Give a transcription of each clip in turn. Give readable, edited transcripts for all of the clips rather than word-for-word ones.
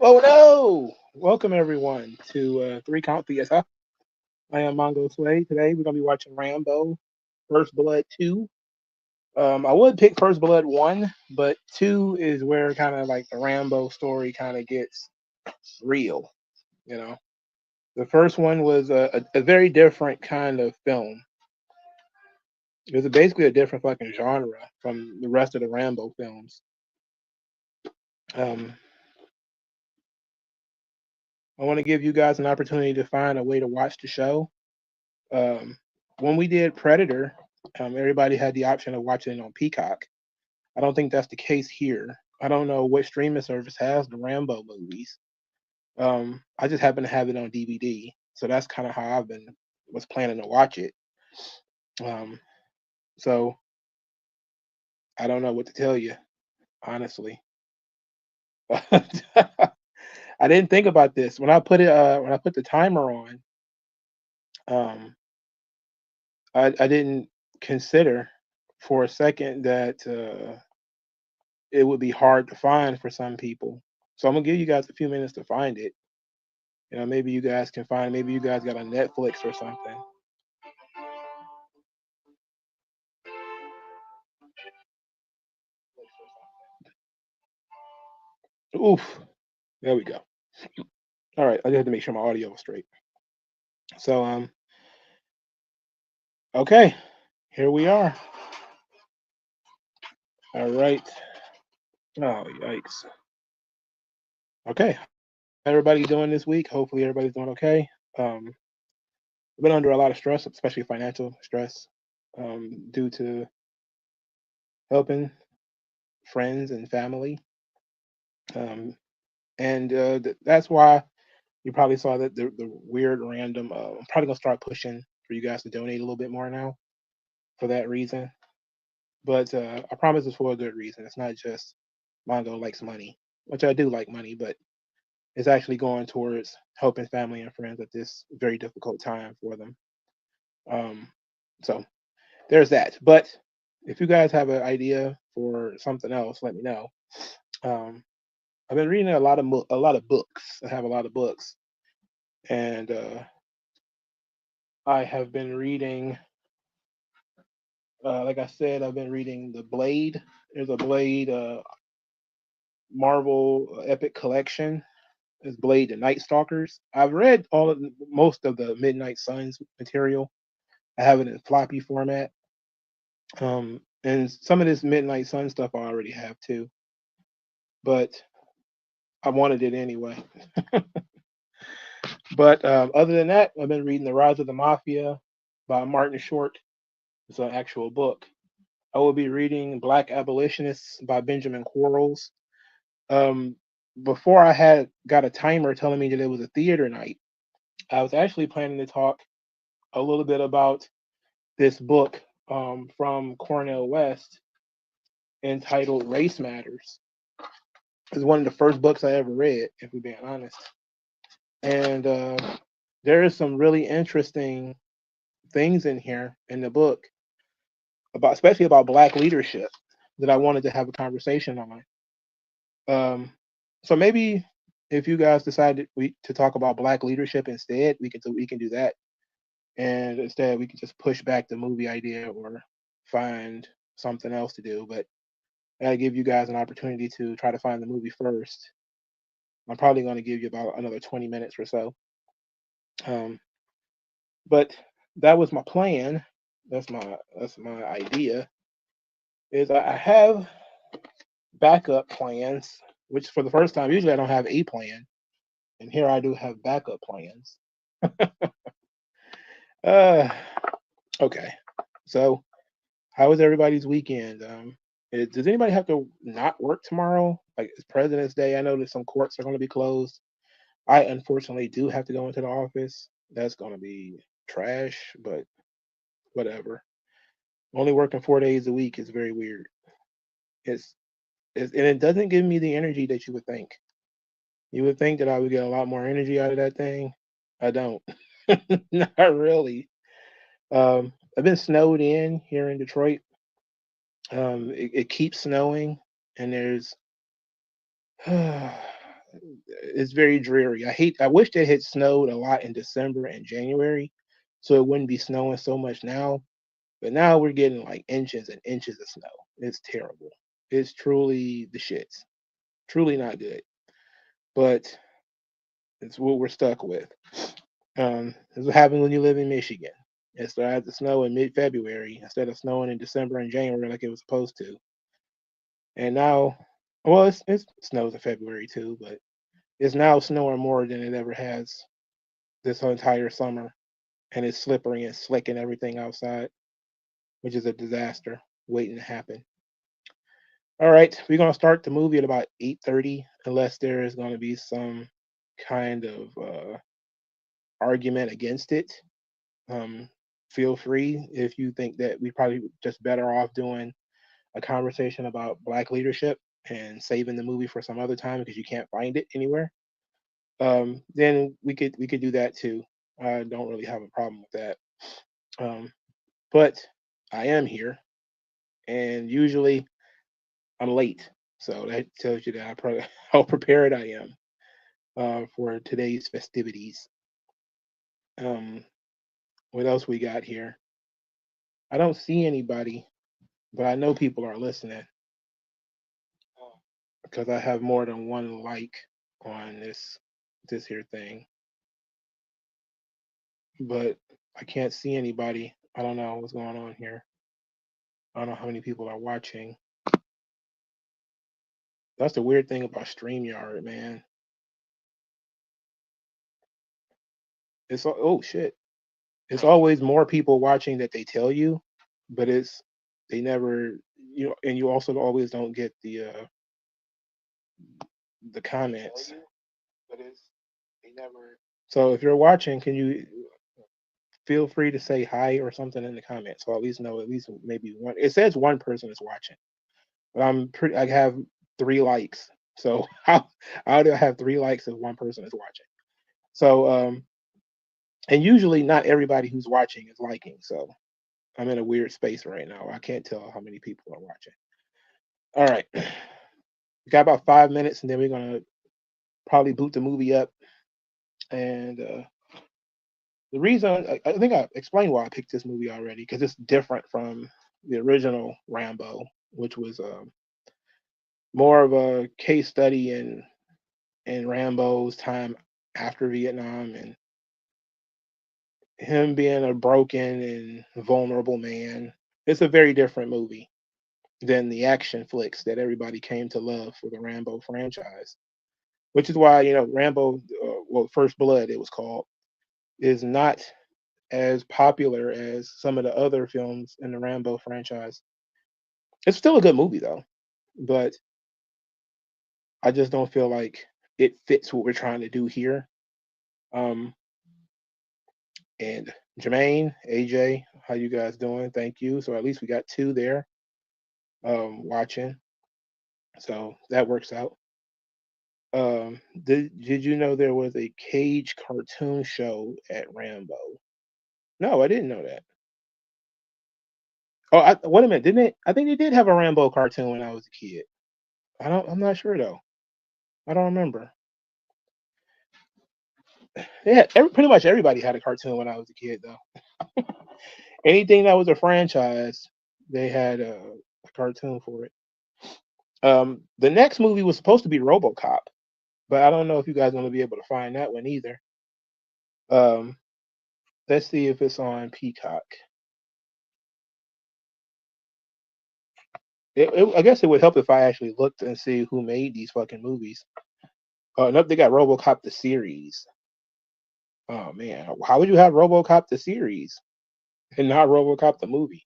Oh no! Welcome everyone to Three Count PSI. I am MongoSlade. Today we're gonna be watching Rambo, First Blood 2. I would pick First Blood 1, but 2 is where kind of like the Rambo story kind of gets real. You know, the first one was a very different kind of film. It was basically a different fucking genre from the rest of the Rambo films. Um, I want to give you guys an opportunity to find a way to watch the show. Um, when we did Predator, everybody had the option of watching it on Peacock. I don't think that's the case here. I don't know what streaming service has the Rambo movies. I just happen to have it on DVD, so that's kind of how was planning to watch it. Um, so I don't know what to tell you, honestly. I didn't think about this when I put it when I put the timer on. Um, I didn't consider for a second that it would be hard to find for some people. So I'm gonna give you guys a few minutes to find it. Maybe you guys can find. Maybe you guys got a Netflix or something. Oof. There we go. All right. I just had to make sure my audio was straight. So okay. Here we are. All right. Oh yikes. Okay. Everybody doing this week? Hopefully everybody's doing okay. I've been under a lot of stress, especially financial stress, due to helping friends and family. And that's why you probably saw that the weird random. I'm probably gonna start pushing for you guys to donate a little bit more now for that reason. But I promise it's for a good reason. It's not just Mongo likes money, which I do like money, but it's actually going towards helping family and friends at this very difficult time for them. Um, so there's that. But if you guys have an idea for something else, let me know. Um, I've been reading a lot of books. I have a lot of books, and I have been reading. Like I said, I've been reading the Blade. There's a Blade Marvel Epic Collection. There's Blade the Night Stalkers. I've read most of the Midnight Suns material. I have it in floppy format. And some of this Midnight Sun stuff I already have too, but I wanted it anyway. But other than that, I've been reading The Rise of the Mafia by Martin Short. It's an actual book. I will be reading Black Abolitionists by Benjamin Quarles. Um, before I had got a timer telling me that it was a theater night, I was actually planning to talk a little bit about this book from Cornell West entitled Race Matters. It's one of the first books I ever read, if we're being honest. And there is some really interesting things in here in the book about, especially about Black leadership, that I wanted to have a conversation on. So maybe if you guys decide to talk about Black leadership instead, we can do that, and instead we can just push back the movie idea or find something else to do. But I gotta give you guys an opportunity to try to find the movie first. I'm probably going to give you about another 20 minutes or so. Um, but that was my plan. That's my idea. Is I have backup plans, which for the first time, usually I don't have a plan, and here I do have backup plans. Uh, okay. So, how was everybody's weekend? Does anybody have to not work tomorrow? Like it's President's Day. I know that some courts are going to be closed. I unfortunately do have to go into the office. That's going to be trash, but whatever. Only working 4 days a week is very weird. It's, and it doesn't give me the energy that you would think. You would think that I would get a lot more energy out of that thing. I don't. Not really. I've been snowed in here in Detroit. It keeps snowing, and there's it's very dreary. I wish it had snowed a lot in December and January, so it wouldn't be snowing so much now. But now we're getting like inches and inches of snow. It's terrible. It's truly the shits. Truly not good. But it's what we're stuck with. This what happens when you live in Michigan. It started to snow in mid-February instead of snowing in December and January like it was supposed to. And now, well, it snows in February too, but it's now snowing more than it ever has this whole entire summer, and it's slippery and slick and everything outside, which is a disaster waiting to happen. All right, we're gonna start the movie at about 8:30, unless there is gonna be some kind of argument against it. Um, Feel free if you think that we probably just better off doing a conversation about Black leadership and saving the movie for some other time because you can't find it anywhere. Then we could do that too. I don't really have a problem with that. Um, but I am here, and usually I'm late, so that tells you that I probably how prepared I am for today's festivities. Um, what else we got here? I don't see anybody, but I know people are listening because I have more than one like on this here thing, but I can't see anybody. I don't know what's going on here. I don't know how many people are watching. That's the weird thing about StreamYard, man. Oh shit. It's always more people watching that they tell you, but they never and you also always don't get the comments. But they never. So if you're watching, can you feel free to say hi or something in the comments? So I'll at least know at least maybe one. It says one person is watching, but I have 3 likes. So how do I have 3 likes if one person is watching? So and usually not everybody who's watching is liking. So I'm in a weird space right now. I can't tell how many people are watching. All right. We got about 5 minutes and then we're gonna probably boot the movie up. And the reason I think I explained why I picked this movie already, because it's different from the original Rambo, which was more of a case study in Rambo's time after Vietnam and him being a broken and vulnerable man. It's a very different movie than the action flicks that everybody came to love for the Rambo franchise. Which is why Rambo, well, First Blood, it was called, is not as popular as some of the other films in the Rambo franchise. It's still a good movie though, but I just don't feel like it fits what we're trying to do here. Um, and Jermaine, AJ, how you guys doing? Thank you. So at least we got 2 there watching. So that works out. Did you know there was a Cage cartoon show at Rambo? No, I didn't know that. Oh, wait a minute, didn't it? I think they did have a Rambo cartoon when I was a kid. I'm not sure though. I don't remember. Yeah, pretty much everybody had a cartoon when I was a kid though. Anything that was a franchise, they had a cartoon for it. The next movie was supposed to be RoboCop, but I don't know if you guys are going to be able to find that one either. Um, let's see if it's on Peacock. I guess it would help if I actually looked and see who made these fucking movies. Nope, they got RoboCop the series. Oh man, how would you have RoboCop the series and not RoboCop the movie?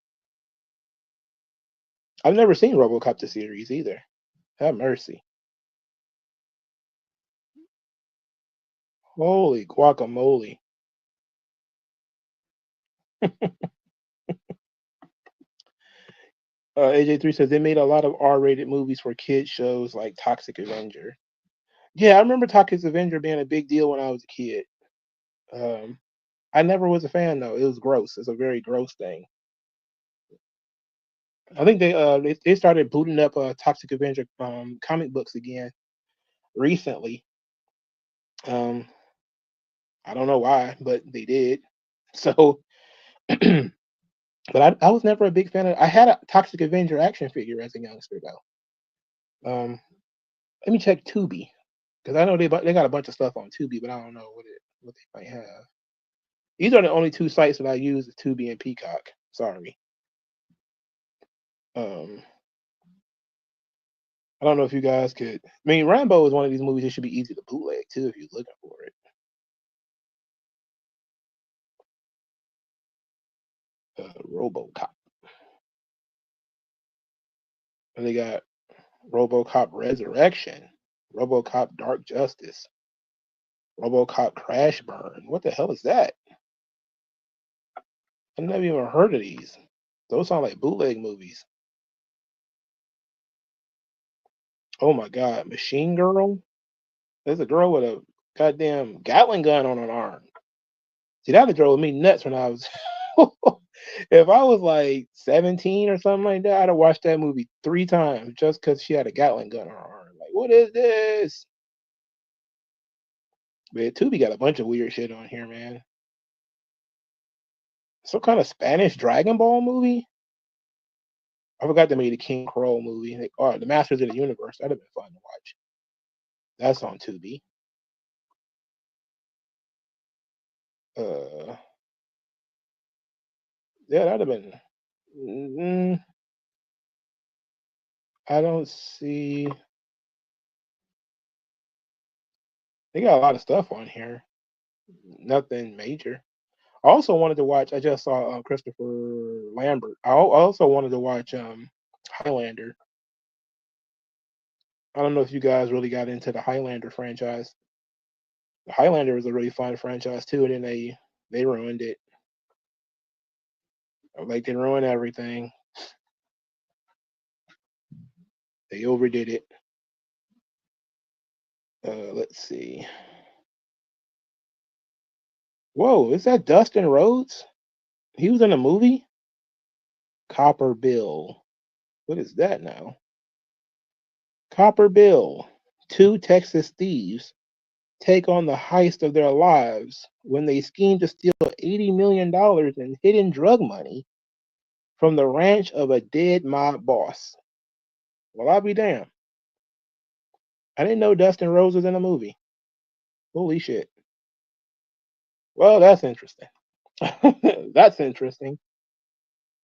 I've never seen RoboCop the series either. Have mercy. Holy guacamole. AJ3 says they made a lot of R-rated movies for kids shows like Toxic Avenger. Yeah, I remember Toxic Avenger being a big deal when I was a kid. Um, I never was a fan though. It was gross. It's a very gross thing. I think they started booting up Toxic Avenger comic books again recently. I don't know why, but they did. So, but I was never a big fan of. I had a Toxic Avenger action figure as a youngster though. Let me check Tubi because I know they got a bunch of stuff on Tubi, but I don't know what they might have. These are the only two sites that I use: Tubi and Peacock. Sorry. Um, I don't know if you guys could. I mean, Rambo is one of these movies that should be easy to bootleg too if you're looking for it. RoboCop. And they got RoboCop Resurrection, RoboCop Dark Justice, RoboCop Crash Burn. What the hell is that? I've never even heard of these. Those sound like bootleg movies. Oh my God, Machine Girl. There's a girl with a goddamn Gatling gun on her arm. See, that drove me nuts when I was. If I was like 17 or something like that, I'd have watched that movie 3 times just because she had a Gatling gun on her arm. Like, what is this? Man, Tubi got a bunch of weird shit on here, man. Some kind of Spanish Dragon Ball movie. I forgot they made a King Crow movie. Like, oh, the Masters of the Universe. That'd have been fun to watch. That's on Tubi. Uh, yeah, that'd have been. I don't see. They got a lot of stuff on here. Nothing major. I also wanted to watch. I just saw Christopher Lambert. I also wanted to watch Highlander. I don't know if you guys really got into the Highlander franchise. The Highlander was a really fun franchise too, and then they ruined it. Like they ruined everything. They overdid it. Let's see. Whoa, is that Dustin Rhodes? He was in a movie? Copper Bill. What is that now? Copper Bill. Two Texas thieves take on the heist of their lives when they scheme to steal $80 million in hidden drug money from the ranch of a dead mob boss. Well, I'll be damned. I didn't know Dustin Rhodes was in a movie. Holy shit. Well, that's interesting. That's interesting.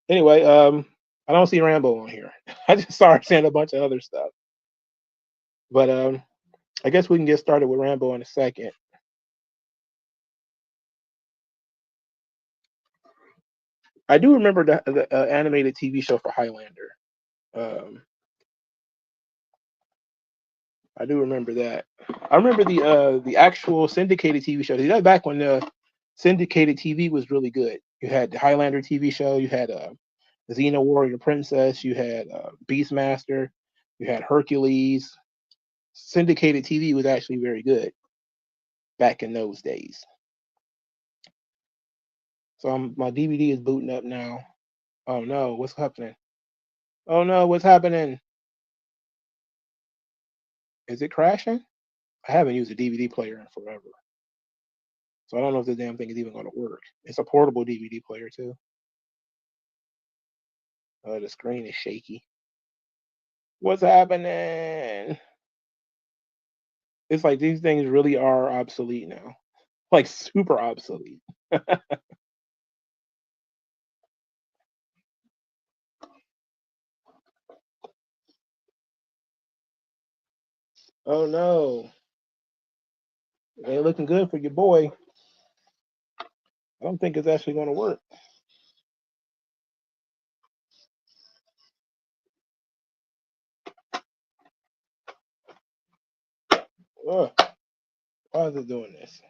Anyway, I don't see Rambo on here. I just started seeing a bunch of other stuff. But I guess we can get started with Rambo in a second. I do remember the animated TV show for Highlander. Um, I do remember that. I remember the actual syndicated TV show. That back when the syndicated TV was really good. You had the Highlander TV show. You had Xena Warrior Princess. You had Beastmaster. You had Hercules. Syndicated TV was actually very good back in those days. So my DVD is booting up now. Oh no, what's happening? Oh no, what's happening? Is it crashing? I haven't used a DVD player in forever. So I don't know if the damn thing is even going to work. It's a portable DVD player too. The screen is shaky. What's happening? It's like these things really are obsolete now. Like super obsolete. Oh no. It ain't looking good for your boy. I don't think it's actually going to work. Ugh. Why is it doing this?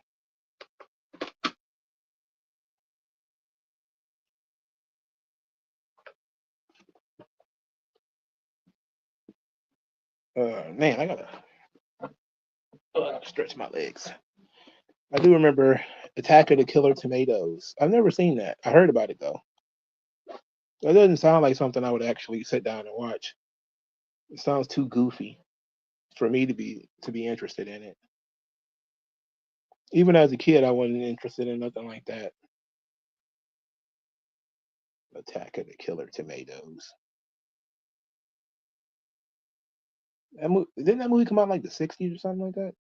Man, I gotta stretch my legs. I do remember Attack of the Killer Tomatoes. I've never seen that. I heard about it though. That doesn't sound like something I would actually sit down and watch. It sounds too goofy for me to be interested in it. Even as a kid, I wasn't interested in nothing like that. Attack of the Killer Tomatoes. Didn't that movie come out in like the 60s or something like that?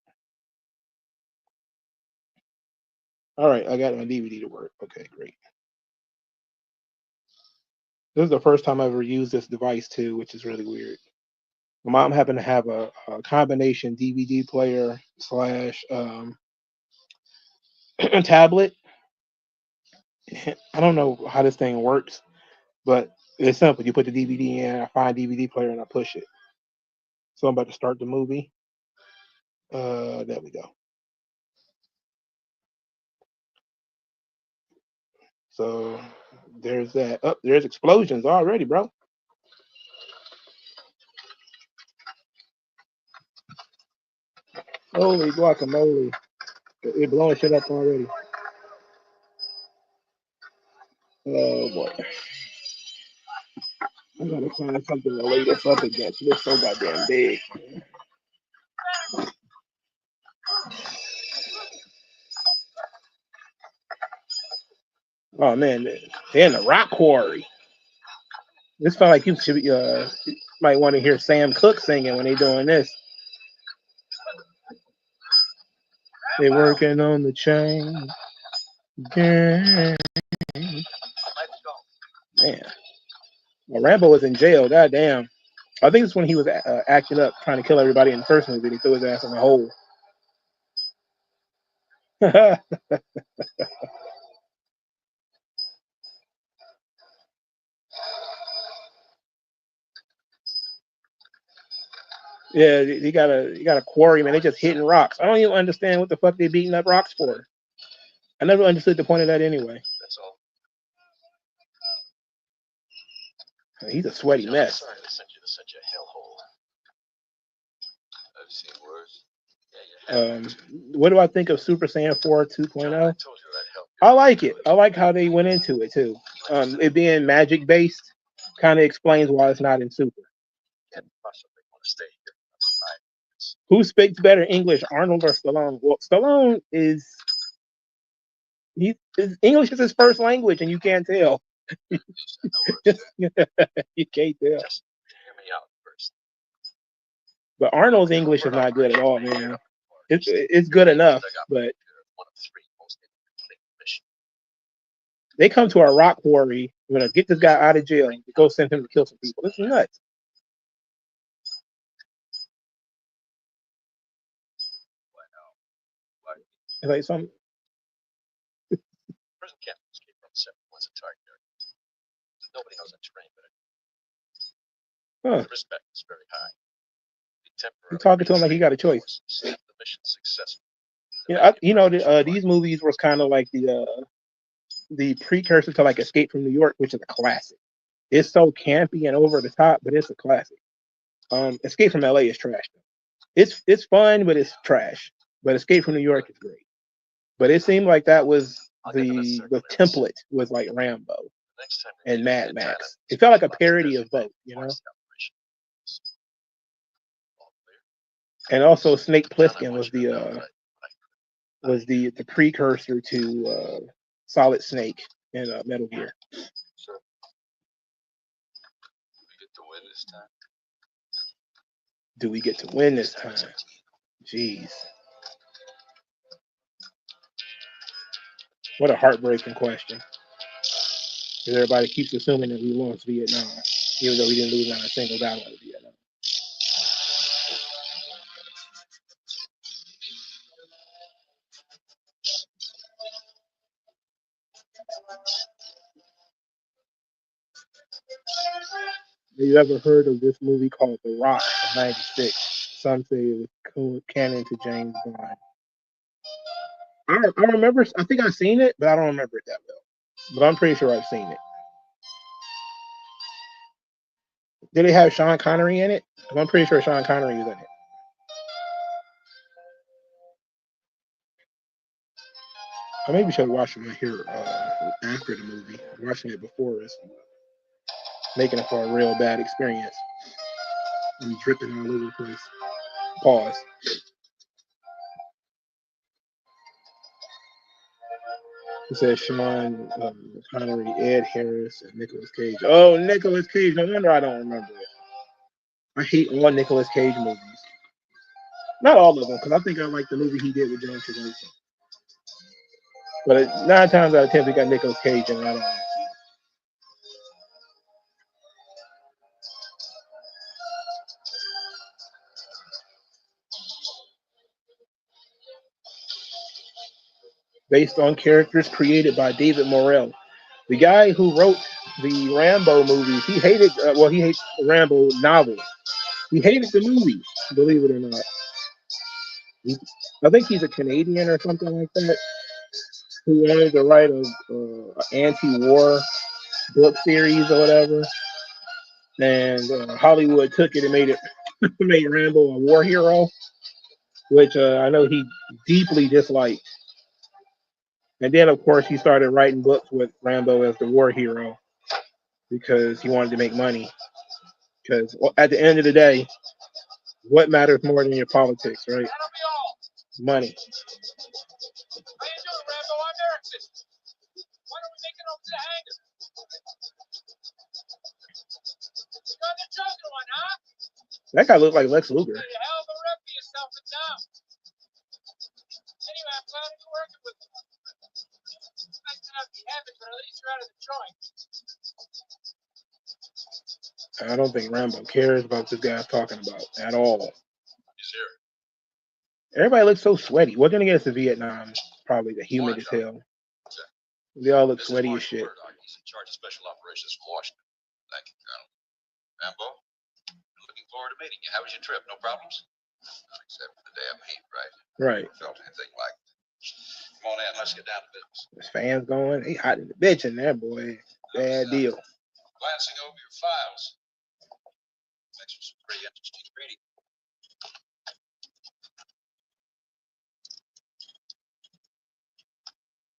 All right, I got my DVD to work. Okay, great. This is the first time I ever used this device too, which is really weird. My mom happened to have a combination DVD player slash tablet. I don't know how this thing works, but it's simple. You put the DVD in, I find DVD player, and I push it. So I'm about to start the movie. There we go. So there's that. Oh, there's explosions already, bro. Holy guacamole. They're blowing shit up already. Oh boy. I gotta find something to lay this up against. It's so goddamn big. Oh man, they're in the rock quarry. This felt like you should might want to hear Sam Cooke singing when they're doing this. They're working on the chain. Yeah. Man. Well, Rambo was in jail. Goddamn. I think it's when he was acting up, trying to kill everybody in the first movie. He threw his ass in the hole. Yeah, you got a quarry, man. They just hitting rocks. I don't even understand what the fuck they beating up rocks for. I never understood the point of that anyway. That's all. He's a sweaty mess. Sorry to send you to such a hellhole. I've seen worse. What do I think of Super Saiyan 4 2.0? I like it. I like how they went into it too. It being magic based kind of explains why it's not in Super. Who speaks better English, Arnold or Stallone? Well, Stallone his English is his first language, and you can't tell. You can't tell. But Arnold's English is not good at all, man. It's good enough, but they come to a rock quarry. We're gonna get this guy out of jail and go send him to kill some people. This is nuts. It's like some prison camp escape from 7 was a target area. Nobody knows that terrain, but the respect is very high. You're talking to him like he got a choice. The mission successful. Yeah, these movies was kind of like the precursor to like Escape from New York, which is a classic. It's so campy and over the top, but it's a classic. Escape from LA is trash. It's fun, but it's trash. But Escape from New York is great. But it seemed like that was the template was like Rambo and Mad Max. It felt like a parody of both, you know. And also Snake Plissken was the precursor to Solid Snake in Metal Gear. Do we get to win this time? Jeez. What a heartbreaking question. Because everybody keeps assuming that we lost Vietnam, even though we didn't lose not a single battle in Vietnam. Have you ever heard of this movie called The Rock of '96? Some say it was canon to James Bond. I remember, I think I've seen it, but I don't remember it that well. But I'm pretty sure I've seen it. Did it have Sean Connery in it? I'm pretty sure Sean Connery was in it. I maybe should watch it here after the movie. Watching it before is making it for a real bad experience. I'm dripping all over the place. Pause. He said Sean Connery, Ed Harris, and Nicolas Cage. Oh, Nicolas Cage. No wonder I don't remember it. I hate all Nicolas Cage movies. Not all of them, because I think I like the movie he did with John Travolta. But 9 times out of 10, we got Nicolas Cage, and I don't like it. Based on characters created by David Morrell. The guy who wrote the Rambo movies, he hated, he hates the Rambo novel. He hated the movie, believe it or not. I think he's a Canadian or something like that, who wanted to write an anti-war book series or whatever. And Hollywood took it and made Rambo a war hero, which I know he deeply disliked. And then, of course, he started writing books with Rambo as the war hero because he wanted to make money. Because at the end of the day, what matters more than your politics, right? Money. How you doing, Rambo? I'm Erickson. Why don't we make it over to the hangar? You're the chosen one, huh? That guy looked like Lex Luger. You made a hell of a rep for yourself in town. Anyway, I'm glad to be working with you. Might not be heaven, but at least you're out of the joint. I don't think Rambo cares about this guy talking about at all. He's here. Everybody looks so sweaty. What gonna get us to Vietnam? Probably the humid as hell. They all look sweaty as shit. He's in charge of special operations from Washington. Thank you, Colonel. Rambo, looking forward to meeting you. How was your trip? No problems? Not except for the damn heat, right? Right. Never felt anything like it. Come on in. Let's get down to business. There's fans going. They hot in the bitch in there, boy. Bad deal. Glancing over your files. Makes for some pretty interesting reading.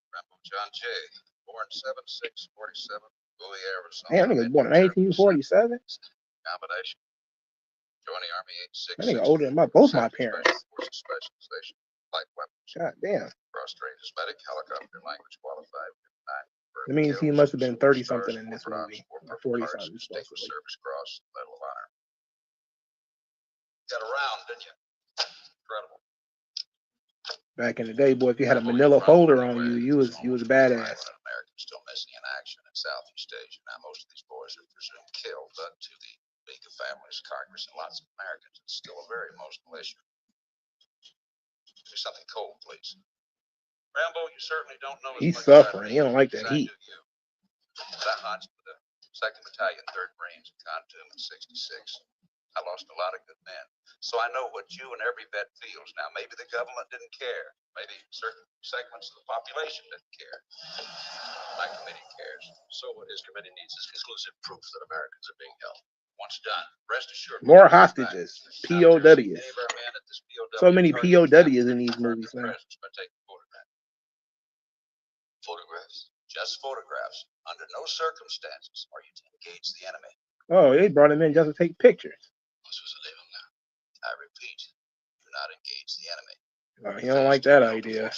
Rambo John J. Born 7/6/47, Bowie, Arizona. Hey, I think he was born in 1947. Combination. Joined the Army 86. I think older than both my parents. Forces specialization. Light weapons. God damn. Cross-trained medic, helicopter language qualified. That means he must have been 30-something in this movie. Or 40-something. Service Cross, Medal of Honor. Got around, didn't you? Incredible. Back in the day, boy, if you had a manila folder on you, you was a badass. Americans still missing in action in Southeast Asia. Now most of these boys are presumed killed, but to the League of Families, Congress, and lots of Americans, it's still a very emotional issue. Do something cold, please. Rambo, you certainly don't know. He's suffering. He don't like that heat. That hunch for the 2nd Battalion, 3rd Marines in Khartoum in '66. I lost a lot of good men. So I know what you and every vet feels. Now, maybe the government didn't care. Maybe certain segments of the population didn't care. My committee cares. So what his committee needs is exclusive proof that Americans are being held. Once done, rest assured. More hostages. POWs. So many POWs in these movies now. Photographs. Just photographs. Under no circumstances are you to engage the enemy. Oh, they brought him in just to take pictures. I repeat, do not engage the enemy. Oh, he don't like that idea.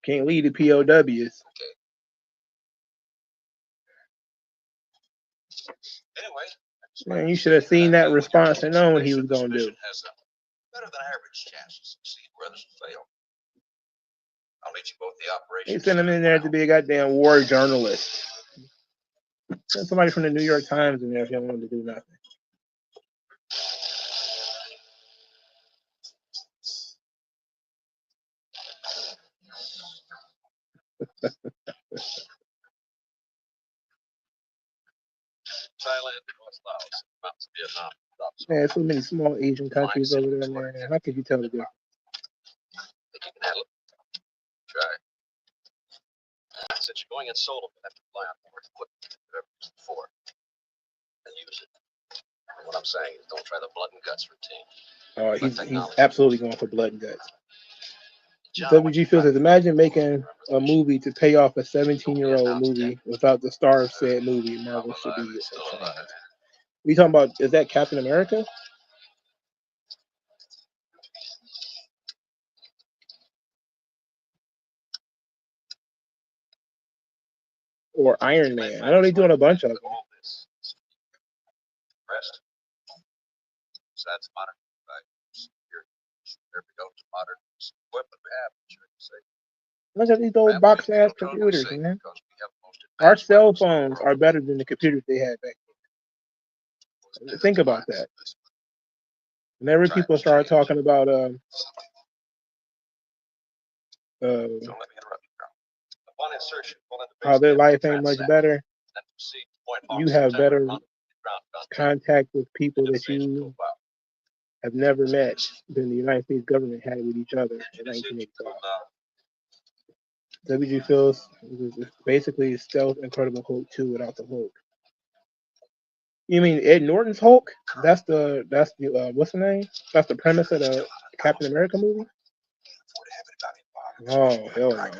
Can't lead the POWs. Okay. Anyway, man, you should have seen that response and known what he was going to do. Has a better than average chance to succeed where others fail. I'll meet you both the operation. They sent him in there to be a goddamn war journalist. Send somebody from the New York Times in there if you don't want to do nothing. Thailand, North Laos, mountains, Vietnam. Man, so many small Asian countries over there, man. How could you tell the difference? Think you can handle it? Try. Since you're going in solo, you have to rely on more equipment than you've ever used before. And use it. And what I'm saying is don't try the blood and guts routine. Oh, he's absolutely going for blood and guts. WG Phil says, imagine making a movie to pay off a 17-year-old movie without the star of said movie. Marvel should be it. We talking about, is that Captain America? or Iron Man. I know they're doing a bunch of them. All this rest. Besides modern devices, there we go to modern equipment we have. Look at these old box ass computers, man. Our cell phones are better than the computers they had back then. Think about that. Whenever people start talking about how their life ain't much better, you have better contact with people that you have never met than the United States government had with each other in 1985. WG Phil's basically Stealth Incredible Hulk 2 without the Hulk. You mean Ed Norton's Hulk? That's the what's the name? That's the premise of the Captain America movie? Oh hell no.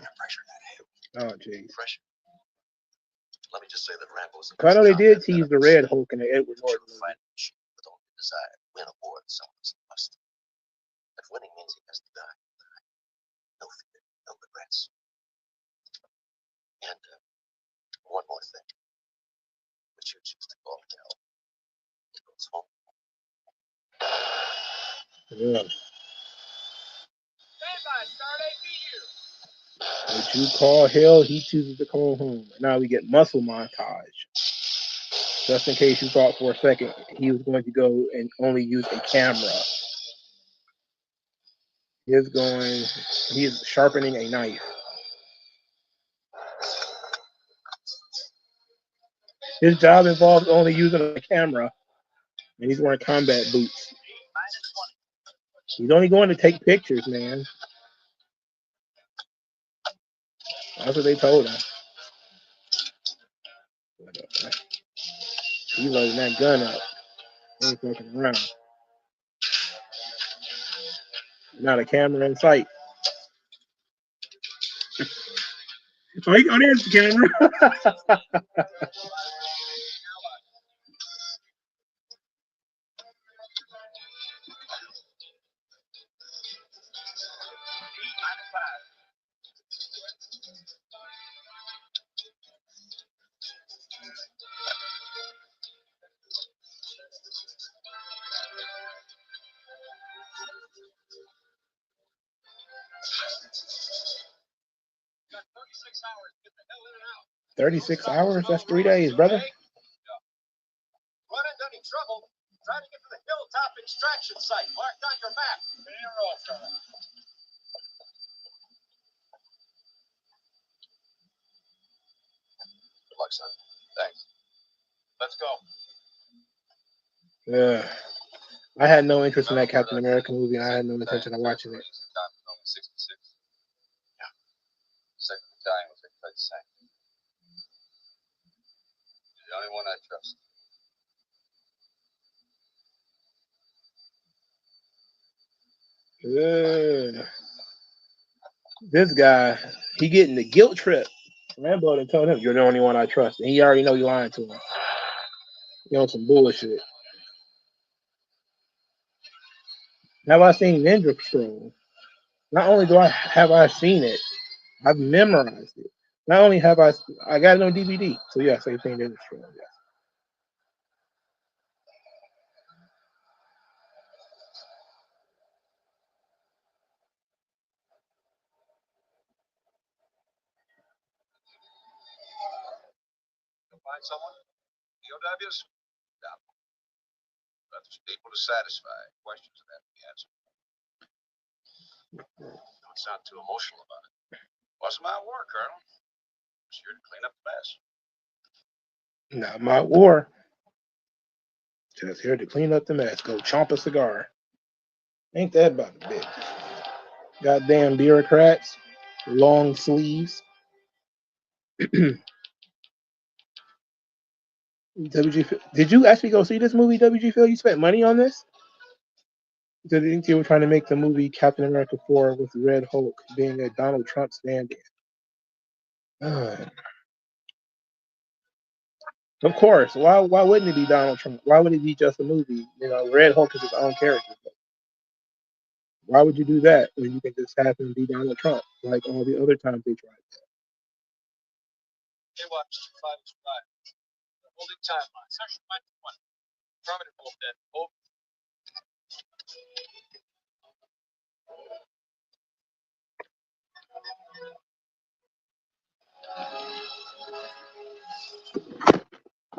Oh jeez. Let me just say that Rambo is I know they did tease the Red Hulk in the Edward Norton movie. Win awards, must. If winning means he has to die, no fear, no regrets. And one more thing, which you choose to call hell. He goes home. Yeah. What you call hell, he chooses to call home. Now we get muscle montage. Just in case you thought for a second he was going to go and only use a camera. He is sharpening a knife. His job involves only using a camera, and he's wearing combat boots. He's only going to take pictures, man. That's what they told him. He's loading that gun up. He ain't fucking around. Not a camera in sight. Oh, there's the camera. 36 hours? That's 3 days, brother. Run into any trouble, try to get to the hilltop extraction site marked on your map. Good luck, son. Thanks. Let's go. Yeah. I had no interest in that Captain America movie, and I had no intention of watching it. 66. Yeah. Second battalion was like the same. The only one I trust. This guy, he getting the guilt trip. Rambo done told him, "You're the only one I trust," and he already know you lying to him. You on some bullshit. Have I seen Ninja Patrol? Not only have I seen it, I've memorized it. Not only have I got it on DVD. So yes, I've seen Ninja Patrol. Yes. You'll find someone? POWs? No. But there's people to satisfy. Questions that have to be answered. Don't sound too emotional about it. Wasn't my war, Colonel. Just here to clean up the mess. Not my war. Just here to clean up the mess. Go chomp a cigar. Ain't that about a bit? Goddamn bureaucrats. Long sleeves. WG, did you actually go see this movie, WG Phil? You spent money on this? Did you think you were trying to make the movie Captain America 4 with Red Hulk being a Donald Trump stand-in? Of course. Why wouldn't it be Donald Trump? Why would it be just a movie? You know, Red Hulk is his own character. Why would you do that when you can just have him be Donald Trump like all the other times they tried that?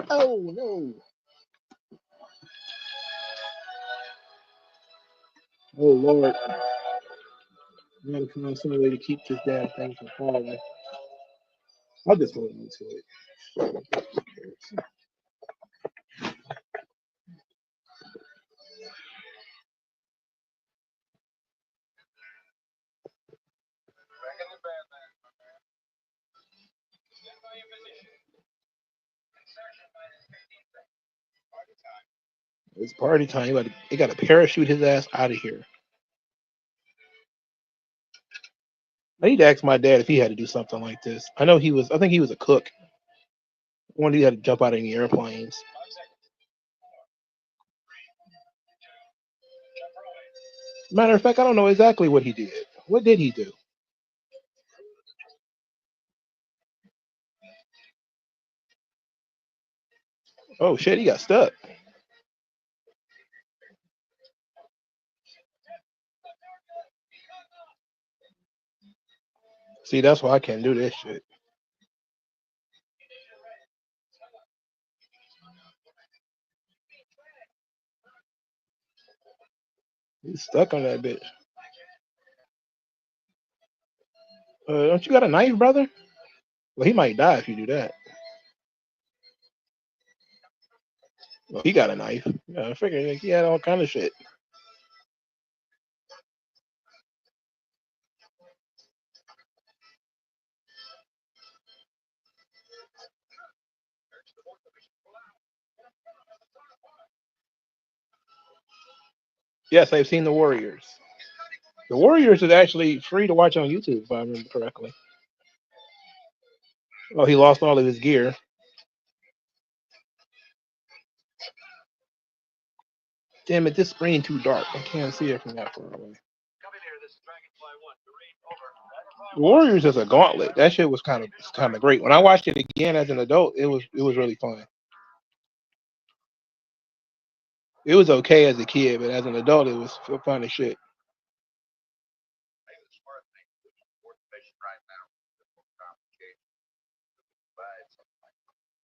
Oh no. Oh Lord. I gotta find some way to keep this damn thing from falling. I'll just hold on to it. It's party time. You gotta parachute his ass out of here. I need to ask my dad if he had to do something like this. I think he was a cook. One he had to jump out of any airplanes. Matter of fact, I don't know exactly what he did. What did he do? Oh shit, he got stuck. See, that's why I can't do this shit. He's stuck on that bitch. Don't you got a knife, brother? Well, he might die if you do that. Well, he got a knife. Yeah, I figured like, he had all kind of shit. Yes, I've seen the Warriors. The Warriors is actually free to watch on YouTube, if I remember correctly. Oh, he lost all of his gear. Damn it, this screen too dark. I can't see it from that far away. The Warriors is a gauntlet. That shit was kind of great. When I watched it again as an adult, it was really fun. It was okay as a kid, but as an adult, it was fun as shit.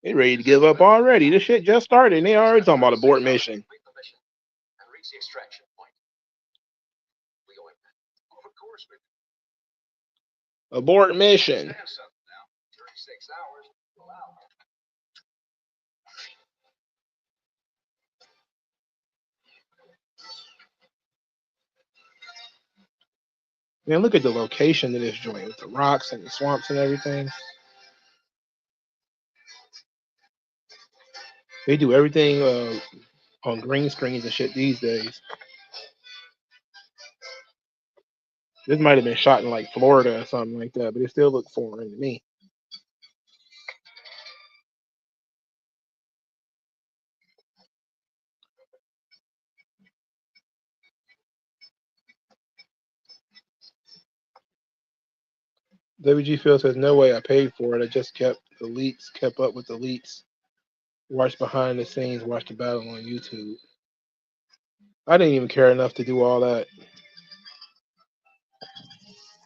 They ready to give up already. This shit just started, and they already talking about abort mission. Abort mission. Man, look at the location of this joint with the rocks and the swamps and everything. They do everything on green screens and shit these days. This might have been shot in like Florida or something like that, but it still looked foreign to me. WG Phil says, no way, I paid for it. I just kept up with the leaks. Watched behind the scenes, watched the battle on YouTube. I didn't even care enough to do all that.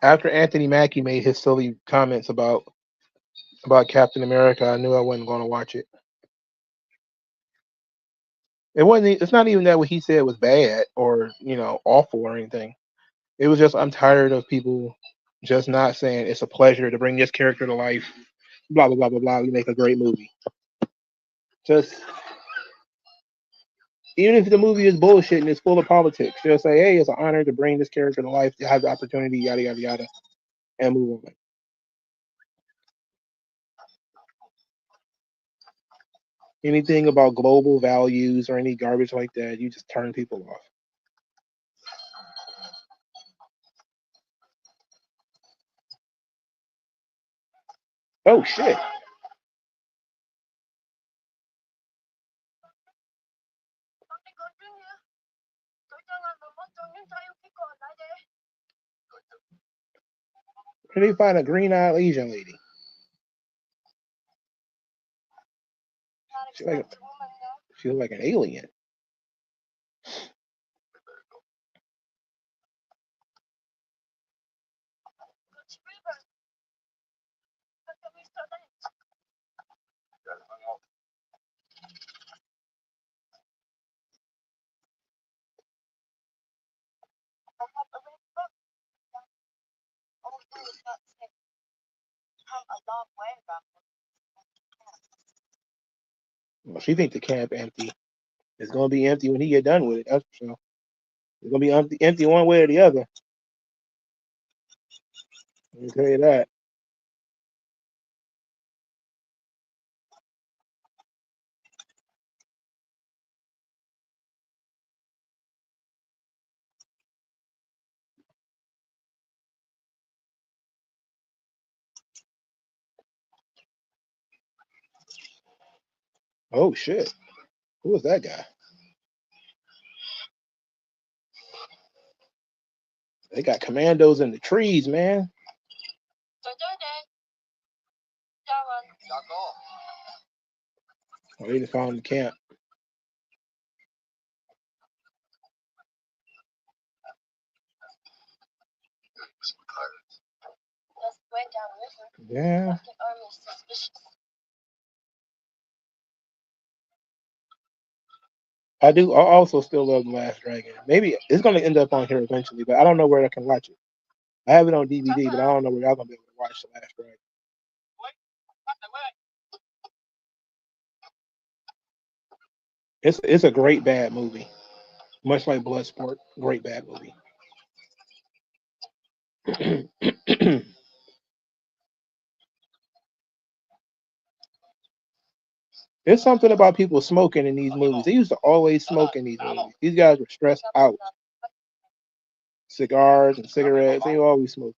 After Anthony Mackie made his silly comments about Captain America, I knew I wasn't going to watch it. It's not even that what he said was bad or, awful or anything. It was just I'm tired of people just not saying it's a pleasure to bring this character to life. Blah blah blah blah blah. We make a great movie. Just even if the movie is bullshit and it's full of politics, just say, hey, it's an honor to bring this character to life, to have the opportunity, yada yada yada, and move on. Anything about global values or any garbage like that, you just turn people off. Oh shit. Where did they find a green-eyed Asian lady? Feel like an alien. Well, she think the camp empty. It's gonna be empty when he get done with it. That's for sure. It's gonna be empty one way or the other. Let me tell you that. Oh shit! Who was that guy? They got commandos in the trees, man. Oh, they just found the camp. Yeah. I do. I also still love The Last Dragon. Maybe it's gonna end up on here eventually, but I don't know where I can watch it. I have it on DVD, but I don't know where y'all gonna be able to watch The Last Dragon. It's a great bad movie, much like Bloodsport. Great bad movie. There's something about people smoking in these movies. They used to always smoke in these movies. These guys were stressed out. Cigars and cigarettes. They always smoke.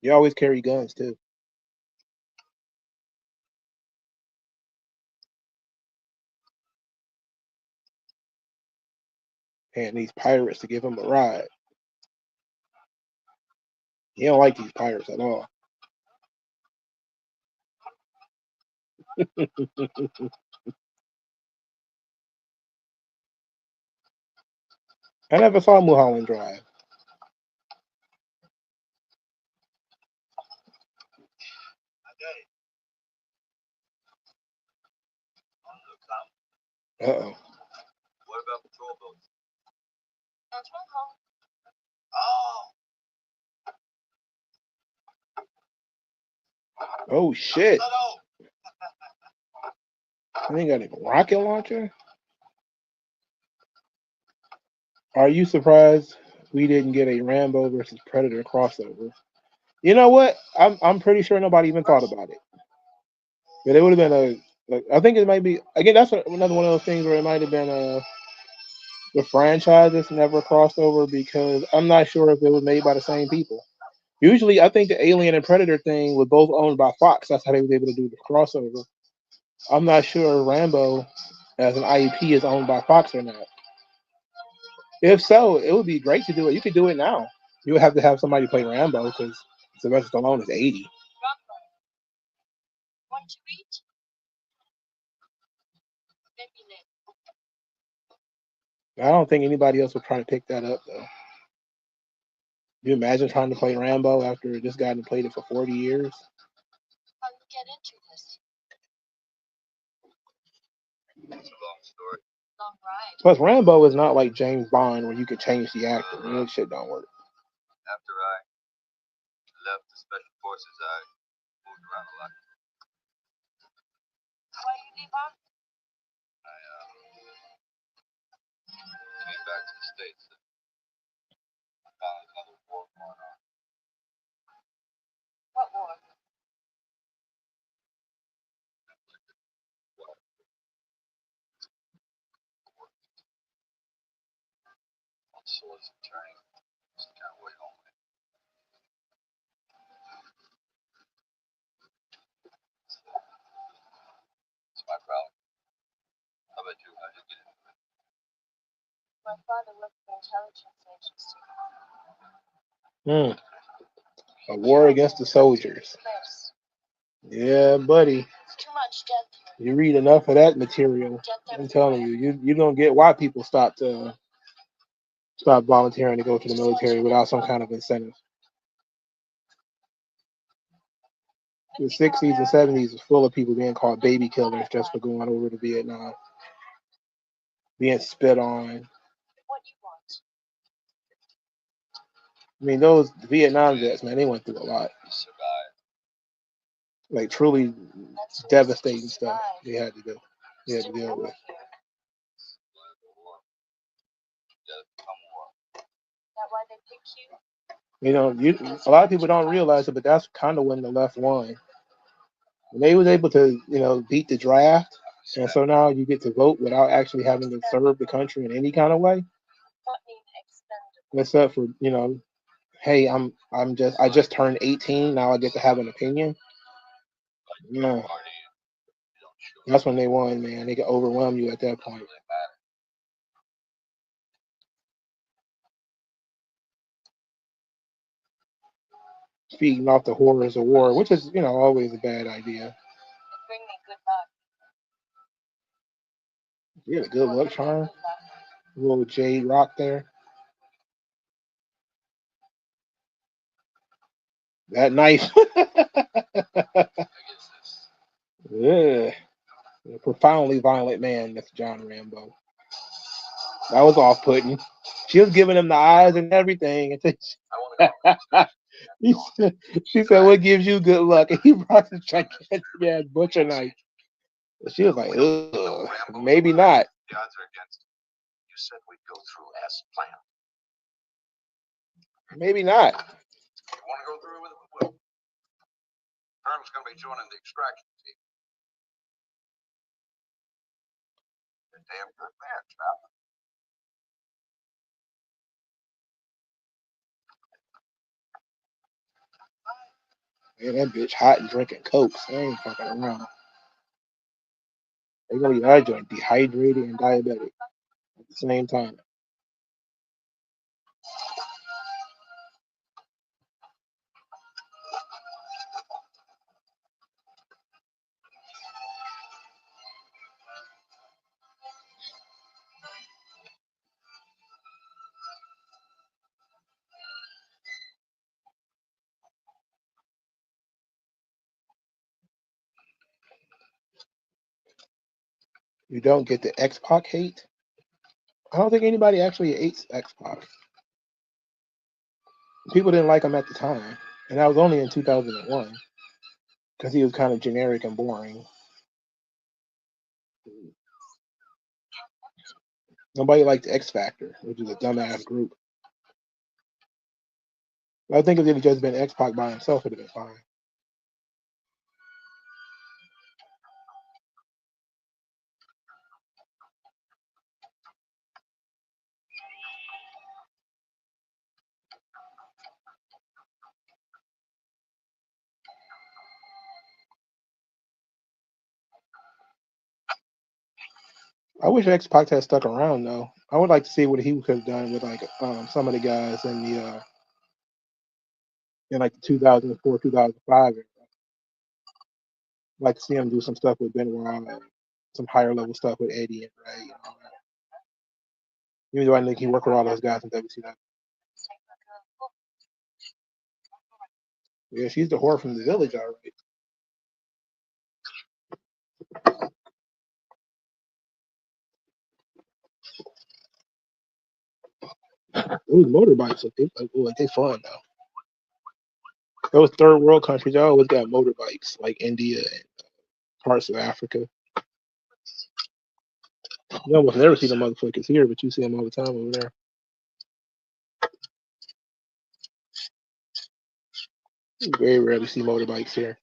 They always carry guns too. And these pirates to give him a ride. He don't like these pirates at all. I never saw Mulholland Drive. Uh-oh. What about patrol boats? Oh shit. I think got a rocket launcher. Are you surprised we didn't get a Rambo versus Predator crossover? You know what? I'm pretty sure nobody even thought about it. But it would have been I think it might be again. That's another one of those things where it might have been the franchise that's never crossed over because I'm not sure if it was made by the same people. Usually, I think the Alien and Predator thing was both owned by Fox. That's how they were able to do the crossover. I'm not sure Rambo as an IP is owned by Fox or not. If so, it would be great to do it. You could do it now. You would have to have somebody play Rambo because Sylvester Stallone is 80. I don't think anybody else would try to pick that up though. You imagine trying to play Rambo after this guy had played it for 40 years? It's a long story. Plus, Rambo is not like James Bond where you can change the actor. That shit don't work. After I left the Special Forces, I moved around a lot. I came back to the States and I found another war going on. What war? Swords and training. It's kind of way home. It's my problem. How about you? How'd you get into it? My father worked for intelligence agency. A war against the soldiers. Yeah, buddy. Too much death here. You read enough of that material, I'm telling you, you don't get why people stop volunteering to go to the military without some kind of incentive. The 60s and 70s was full of people being called baby killers just for going over to Vietnam, being spit on. What you want? I mean, those Vietnam vets, man, they went through a lot. Like truly devastating stuff they had to do. They had to deal with. That why they picked you? You know, a lot of people don't realize it, but that's kind of when the left won. When they was able to, beat the draft, and so now you get to vote without actually having to serve the country in any kind of way. What mean expendable? Except for, hey, I just turned 18, now I get to have an opinion. No. That's when they won, man. They could overwhelm you at that point. Feeding off the horrors of war, which is, always a bad idea. Bring me good luck. You had a good luck charm. A little jade rock there. That knife. Yeah. A profoundly violent man, that's John Rambo. That was off-putting. She was giving him the eyes and everything. She said, "What gives you good luck?" And he brought the gigantic butcher knife. She was like, "Ugh, maybe not." The odds are against you. You said we'd go through as planned. Maybe not. You want to go through with it? We will. Colonel's going to be joining the extraction team. You're a damn good man, chap. Man, that bitch hot and drinking Coke. I ain't fucking around. They're gonna be that joint dehydrated and diabetic at the same time. You don't get the X-Pac hate. I don't think anybody actually hates X-Pac. People didn't like him at the time, and that was only in 2001 because he was kind of generic and boring. Nobody liked X Factor, which is a dumbass group. I think if it had just been X-Pac by himself, it'd have been fine. I wish X-Pac had stuck around though. I would like to see what he could have done with like some of the guys in the in like the 2004, 2005. I'd like to see him do some stuff with Benoit and some higher level stuff with Eddie and Ray and all that. Even though I think he worked with all those guys in WCW. Yeah, she's the whore from the village, all right. Those motorbikes, they fun though. Those third world countries, they always got motorbikes, like India and parts of Africa. You almost never see the motherfuckers here, but you see them all the time over there. You very rarely see motorbikes here.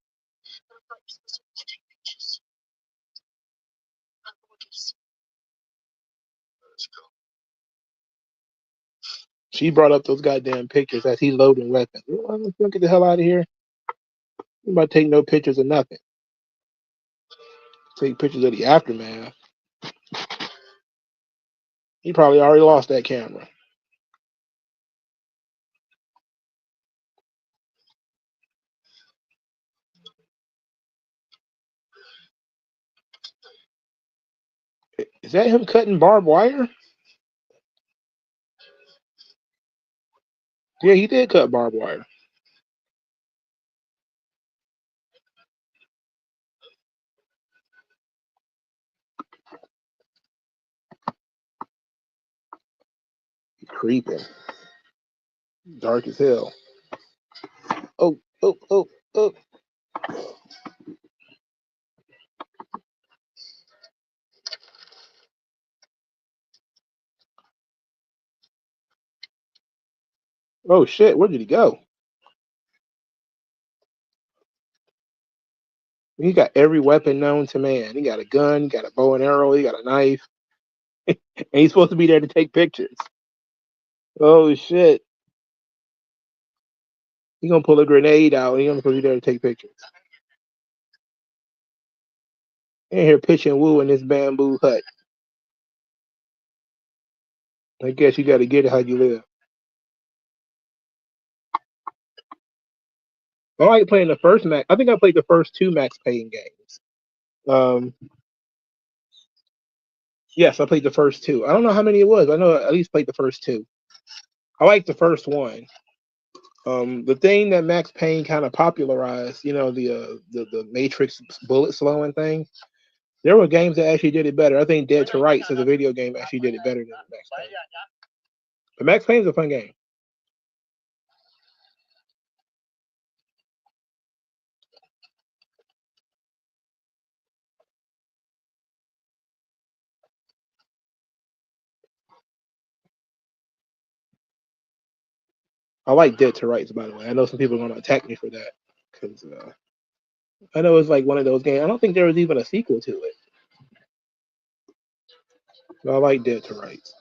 She brought up those goddamn pictures as he loading weapons. Get the hell out of here. You about to take no pictures of nothing. Take pictures of the aftermath. He probably already lost that camera. Is that him cutting barbed wire? Yeah, he did cut barbed wire. Creeping. Dark as hell. Oh, oh, oh, oh. Oh shit, where did he go? He got every weapon known to man. He got a gun, he got a bow and arrow, he got a knife, and he's supposed to be there to take pictures. Oh shit. He gonna pull a grenade out and he gonna be there to take pictures. In here pitching woo in this bamboo hut. I guess you gotta get it how you live. I like playing the first Max. I think I played the first two Max Payne games. Um, yes, I played the first two. I don't know how many it was. I know I at least played the first two. I like the first one. The thing that Max Payne kind of popularized, the Matrix bullet slowing thing. There were games that actually did it better. I think Dead to Rights as a video game actually did it better than Max Payne. But Max Payne's a fun game. I like Dead to Rights, by the way. I know some people are going to attack me for that because I know it's like one of those games. I don't think there was even a sequel to it. But I like Dead to Rights.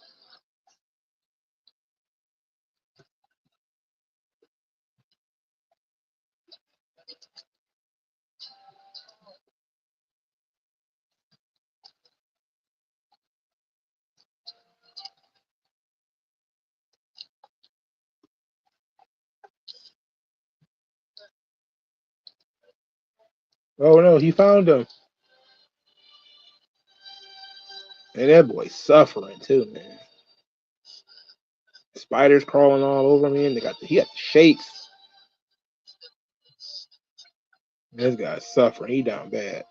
Oh no, he found him. And that boy's suffering too, man. Spiders crawling all over me, and he got the shakes. This guy's suffering. He down bad.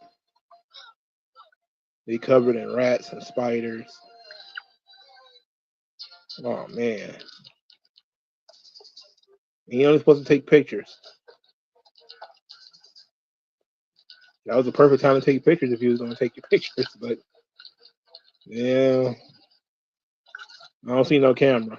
He covered in rats and spiders. Oh man. He only supposed to take pictures. That was the perfect time to take pictures if he was going to take your pictures, but yeah, I don't see no camera.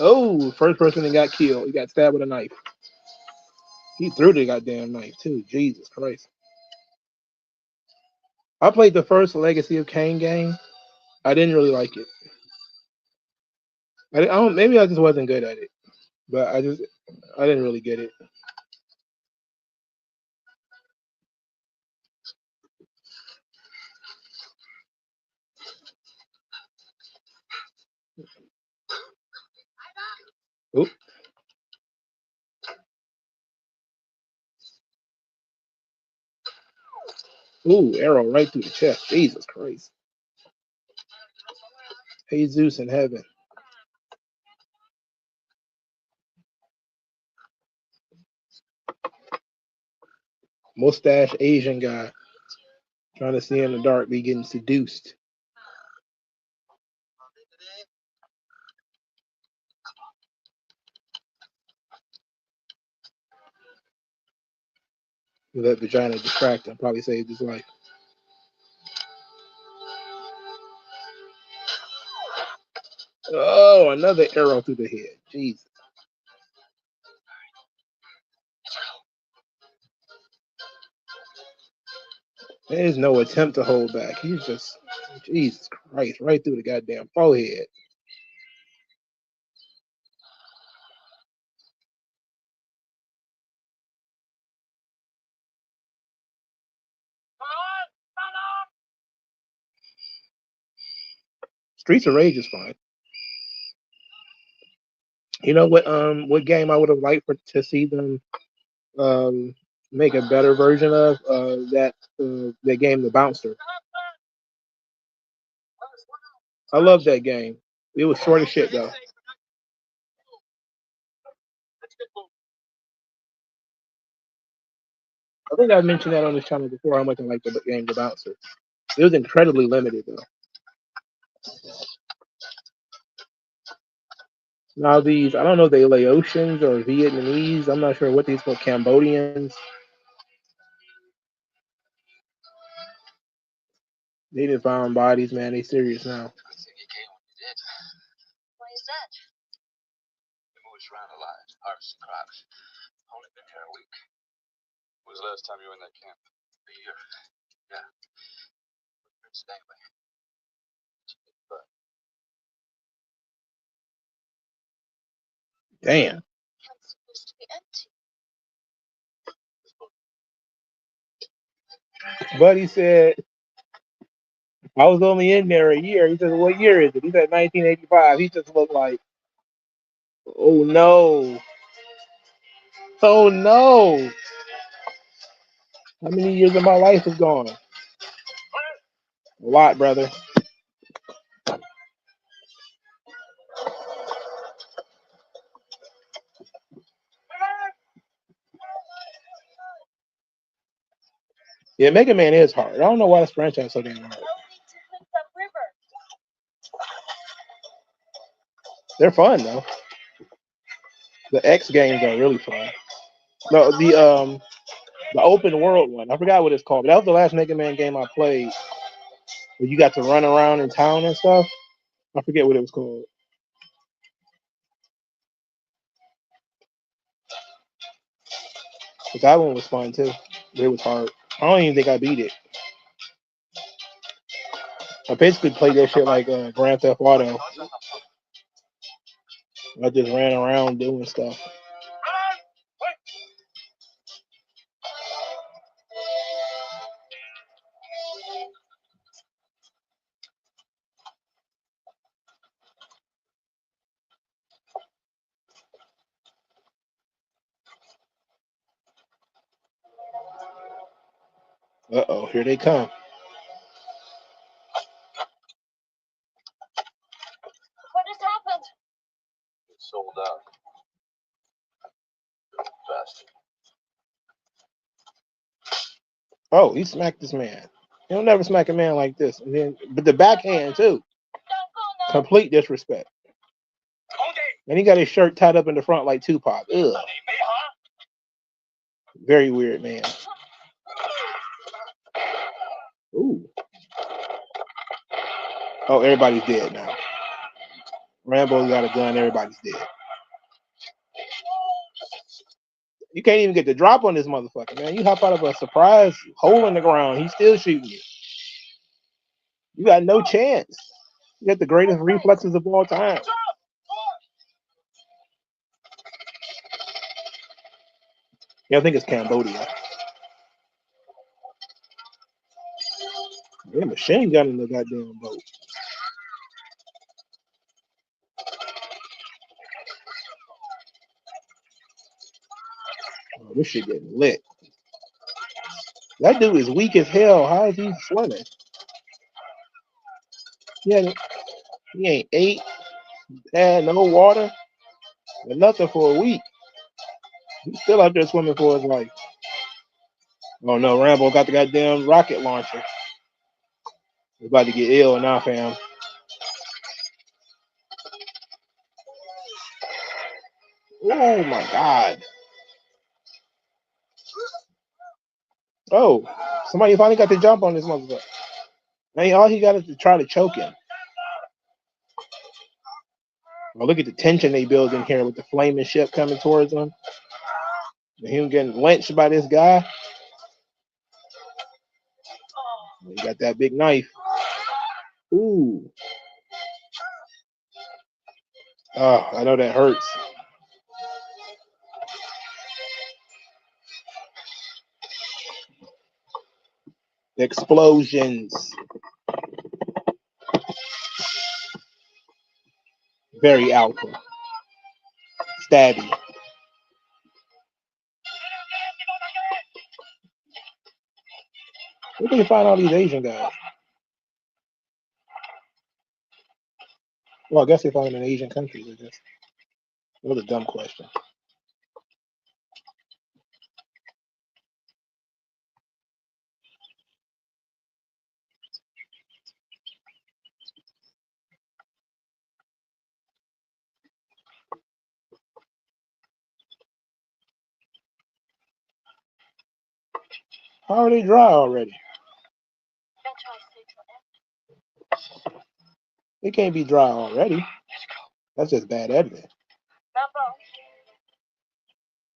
Oh, first person that got killed. He got stabbed with a knife. He threw the goddamn knife too. Jesus Christ. I played the first Legacy of Kain game. I didn't really like it. I don't. Maybe I just wasn't good at it, but I didn't really get it. Oop. Ooh, arrow right through the chest. Jesus Christ. Jesus in heaven. Mustache Asian guy trying to see in the dark, be getting seduced. Let vagina distract him. Probably saved his life. Oh, another arrow through the head. Jesus. There's no attempt to hold back. He's just, Jesus Christ, right through the goddamn forehead. Streets of Rage is fine. You know what game I would have liked to see them make a better version of that game, The Bouncer. I love that game. It was short as shit though. I think I mentioned that on this channel before. How much I like the game The Bouncer. It was incredibly limited though. Now these, I don't know if they Laotians or Vietnamese. I'm not sure what these were. Cambodians. They didn't find bodies, man. They serious now. Why is that? We moved around a lot, harvesting crops. Only been here a week. When was the last time you were in that camp? A year. Yeah. Stay away. Damn. It's supposed to be empty. Buddy said, I was only in there a year. He said, what year is it? He said 1985. He just looked like, oh no. Oh no. How many years of my life is gone? A lot, brother. Yeah, Mega Man is hard. I don't know why this franchise is so damn hard. No need to hit that river. They're fun though. The X games are really fun. No, the open world one. I forgot what it's called. But that was the last Mega Man game I played. Where you got to run around in town and stuff. I forget what it was called. But that one was fun too. It was hard. I don't even think I beat it. I basically played that shit like Grand Theft Auto. I just ran around doing stuff. Uh-oh, here they come. What has happened? It's sold out. Fast. Oh, he smacked this man. He'll never smack a man like this. And then, but the backhand too. Don't go now. Complete disrespect. And he got his shirt tied up in the front like Tupac. Ugh. Very weird, man. Ooh. Oh, everybody's dead now. Rambo got a gun. Everybody's dead. You can't even get the drop on this motherfucker, man. You hop out of a surprise hole in the ground. He's still shooting you. You got no chance. You got the greatest reflexes of all time. Yeah, I think it's Cambodia. Yeah, machine gun in the goddamn boat. Oh, this shit getting lit. That dude is weak as hell. How is he swimming? Yeah, he ain't ate, had no water, and nothing for a week. He's still out there swimming for his life. Oh no, Rambo got the goddamn rocket launcher. We're about to get ill now, fam. Oh my god. Oh, somebody finally got the jump on this motherfucker. Man, all he got is to try to choke him. Well, look at the tension they build in here with the flaming ship coming towards him. And him getting lynched by this guy. He got that big knife. Ooh. Oh, I know that hurts. Explosions. Very alpha. Stabby. Where do you find all these Asian guys? Well, I guess they find them in Asian countries, I guess. What a dumb question. How are they dry already? They can't be dry already. That's just bad editing. Rambo,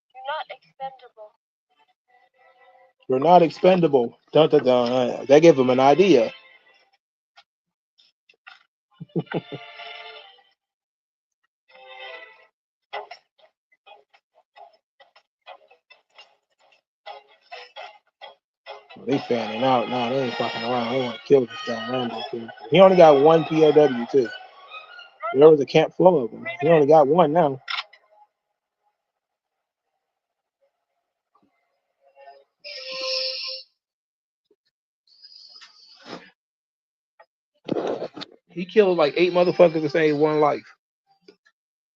you're not expendable. You're not expendable. Dun, dun, dun. That gave him an idea. They fanning out now. They ain't fucking around. They want to kill this guy, Rambo. He only got one POW, too. There was a camp full of them. He only got one now. He killed like 8 motherfuckers to save one life.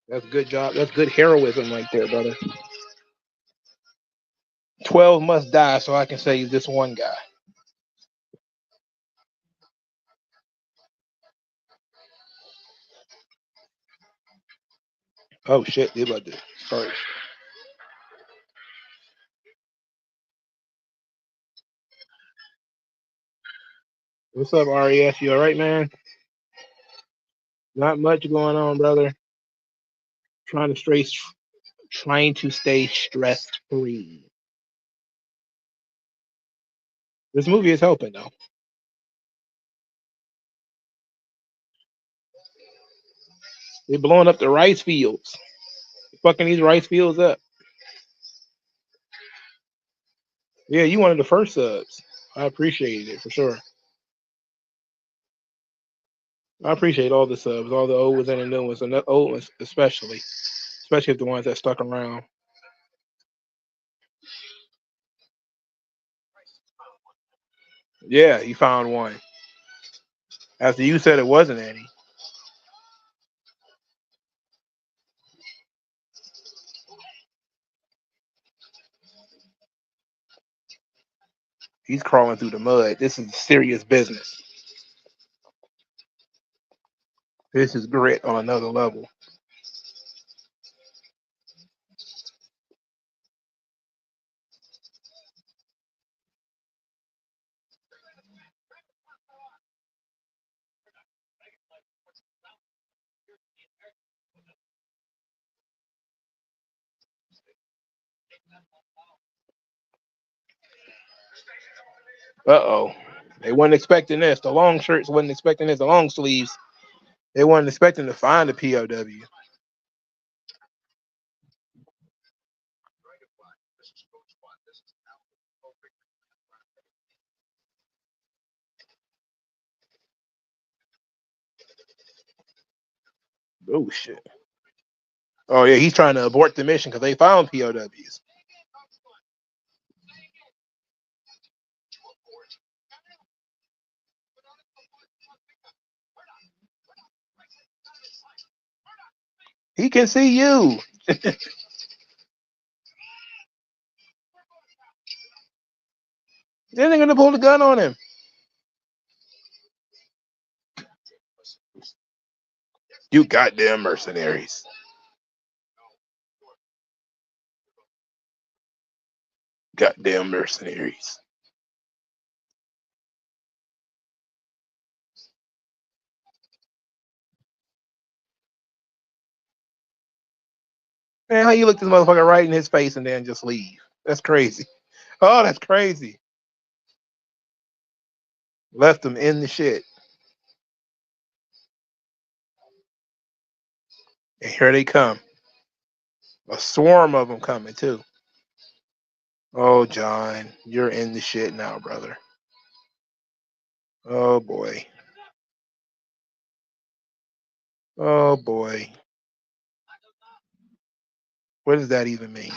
That's a good job. That's good heroism right there, brother. 12 must die so I can save this one guy. Oh shit, they about to start. What's up, RES? You alright, man? Not much going on, brother. Trying to stay stress free. This movie is helping though. They're blowing up the rice fields. Fucking these rice fields up. Yeah, you one of the first subs. I appreciated it for sure. I appreciate all the subs, all the old ones and the new ones, and the old ones especially if the ones that stuck around. Yeah, you found one. After you said it wasn't any. He's crawling through the mud. This is serious business. This is grit on another level. Uh-oh. They weren't expecting this. The long shirts wasn't expecting this. The long sleeves. They weren't expecting to find a POW. Oh, shit. Oh, yeah, he's trying to abort the mission because they found POWs. He can see you. Then they're gonna pull the gun on him. You goddamn mercenaries. Goddamn mercenaries. Man, how you look this motherfucker right in his face and then just leave? That's crazy. Oh, that's crazy. Left him in the shit. And here they come. A swarm of them coming too. Oh, John, you're in the shit now, brother. Oh boy. Oh boy. What does that even mean?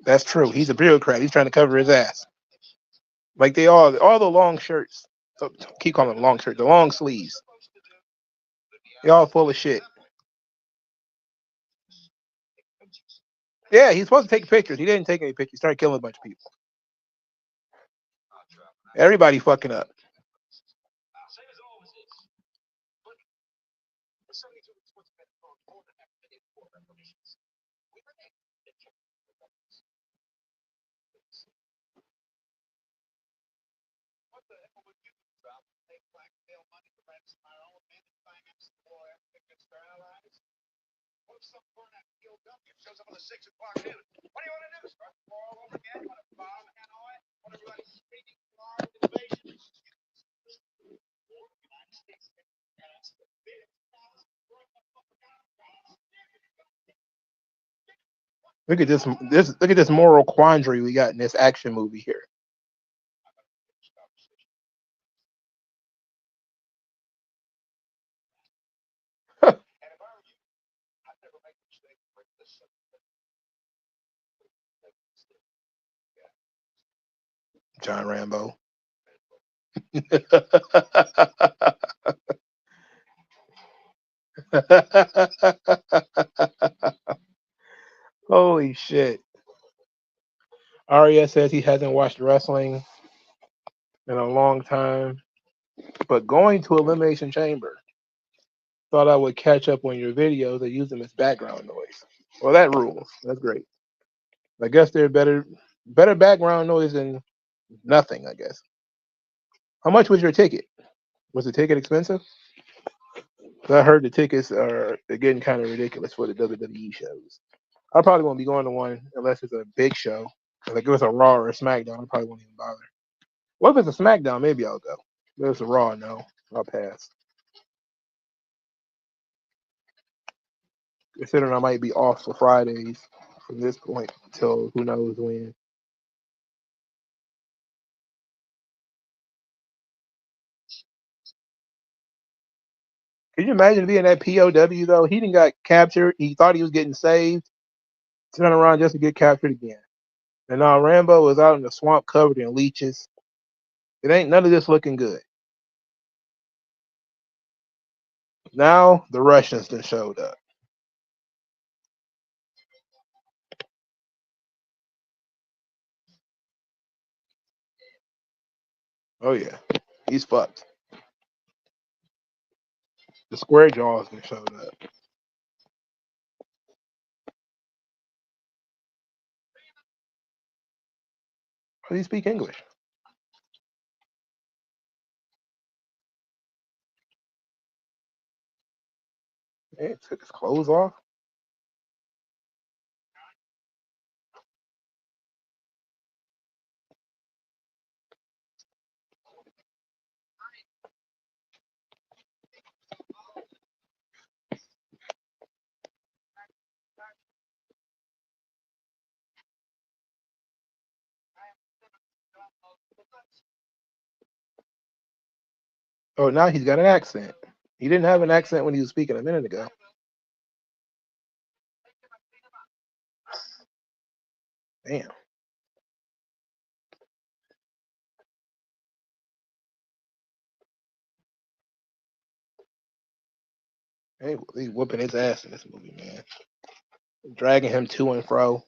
That's true. He's a bureaucrat. He's trying to cover his ass. Like they all the long shirts. Keep calling them long shirts. The long sleeves. They all full of shit. Yeah, he's supposed to take pictures. He didn't take any pictures. He started killing a bunch of people. Everybody fucking up. Look at this. Look at this moral quandary we got in this action movie here. John Rambo. Holy shit. Arya says he hasn't watched wrestling in a long time, but going to Elimination Chamber, thought I would catch up on your videos and use them as background noise. Well, that rules. That's great. I guess they're better background noise than nothing, I guess. How much was your ticket? Was the ticket expensive? 'Cause I heard the tickets they're getting kind of ridiculous for the WWE shows. I probably won't be going to one unless it's a big show. Like if it was a Raw or a Smackdown, I probably won't even bother. What if it's a Smackdown? Maybe I'll go. If it's a Raw, no. I'll pass. Considering I might be off for Fridays from this point until who knows when. Can you imagine being that POW though? He didn't got captured. He thought he was getting saved. Turn around just to get captured again. And now Rambo was out in the swamp covered in leeches. It ain't none of this looking good. Now the Russians done showed up. Oh yeah, he's fucked. The square jaws done showed up. How do you speak English? Man, took his clothes off. Oh, now he's got an accent. He didn't have an accent when he was speaking a minute ago. Damn. Hey, he's whooping his ass in this movie, man. Dragging him to and fro.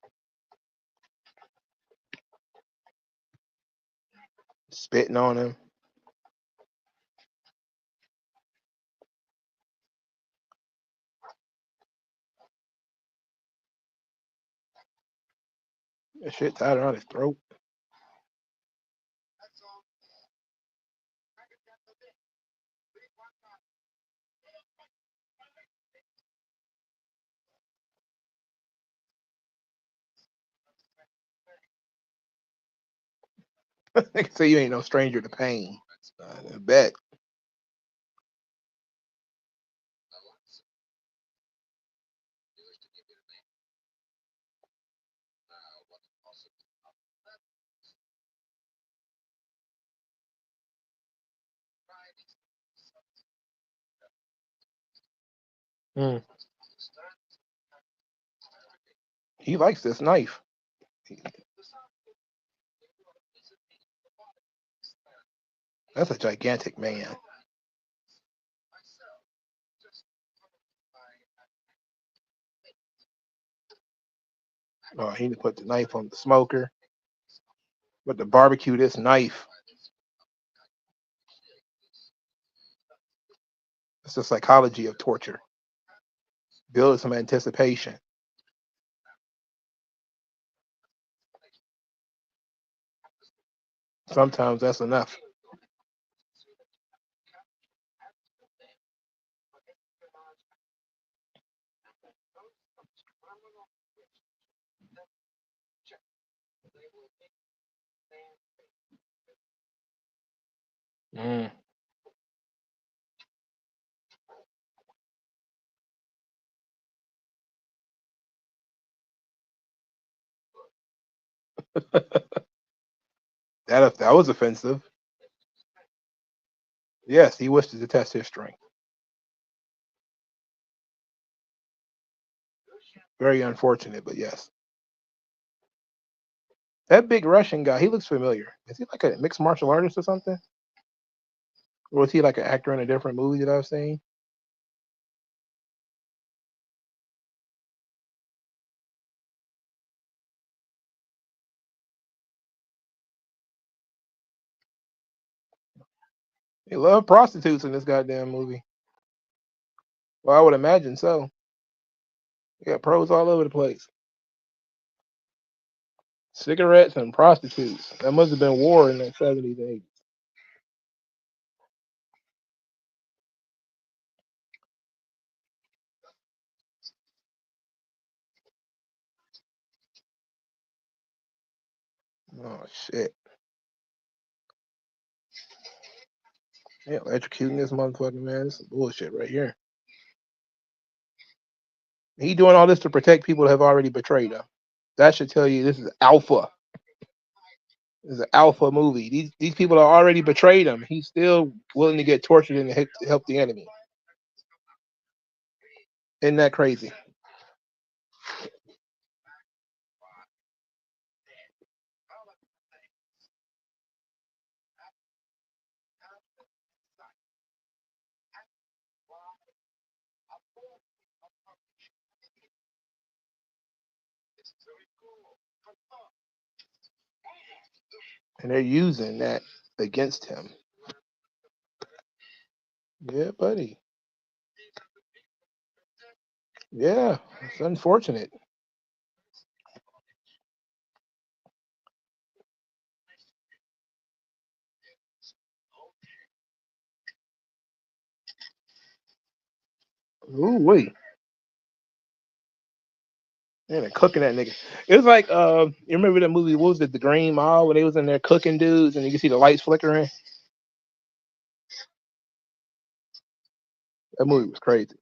Spitting on him. That shit tied around his throat. They can say you ain't no stranger to pain. I bet. Mm. He likes this knife. That's a gigantic man. Oh, he need to put the knife on the smoker. But to barbecue this knife. It's the psychology of torture. Build some anticipation. Sometimes that's enough. Mm. That was offensive. Yes, he wishes to test his strength. Very unfortunate, but yes. That big Russian guy, he looks familiar. Is he like a mixed martial artist or something? Or was he like an actor in a different movie that I've seen? They love prostitutes in this goddamn movie. Well, I would imagine so. You got pros all over the place. Cigarettes and prostitutes. That must have been war in the 70s and 80s. Oh, shit. Yeah, electrocuting this motherfucker, man. This is bullshit right here. He doing all this to protect people that have already betrayed him. That should tell you this is alpha. This is an alpha movie. These people are already betrayed him. He's still willing to get tortured and help the enemy. Isn't that crazy? And they're using that against him. Yeah, buddy. Yeah, it's unfortunate. Ooh, wait. Man, they're cooking that nigga. It was like, you remember that movie, what was it, The Green Mile, where they was in there cooking dudes and you can see the lights flickering? That movie was crazy.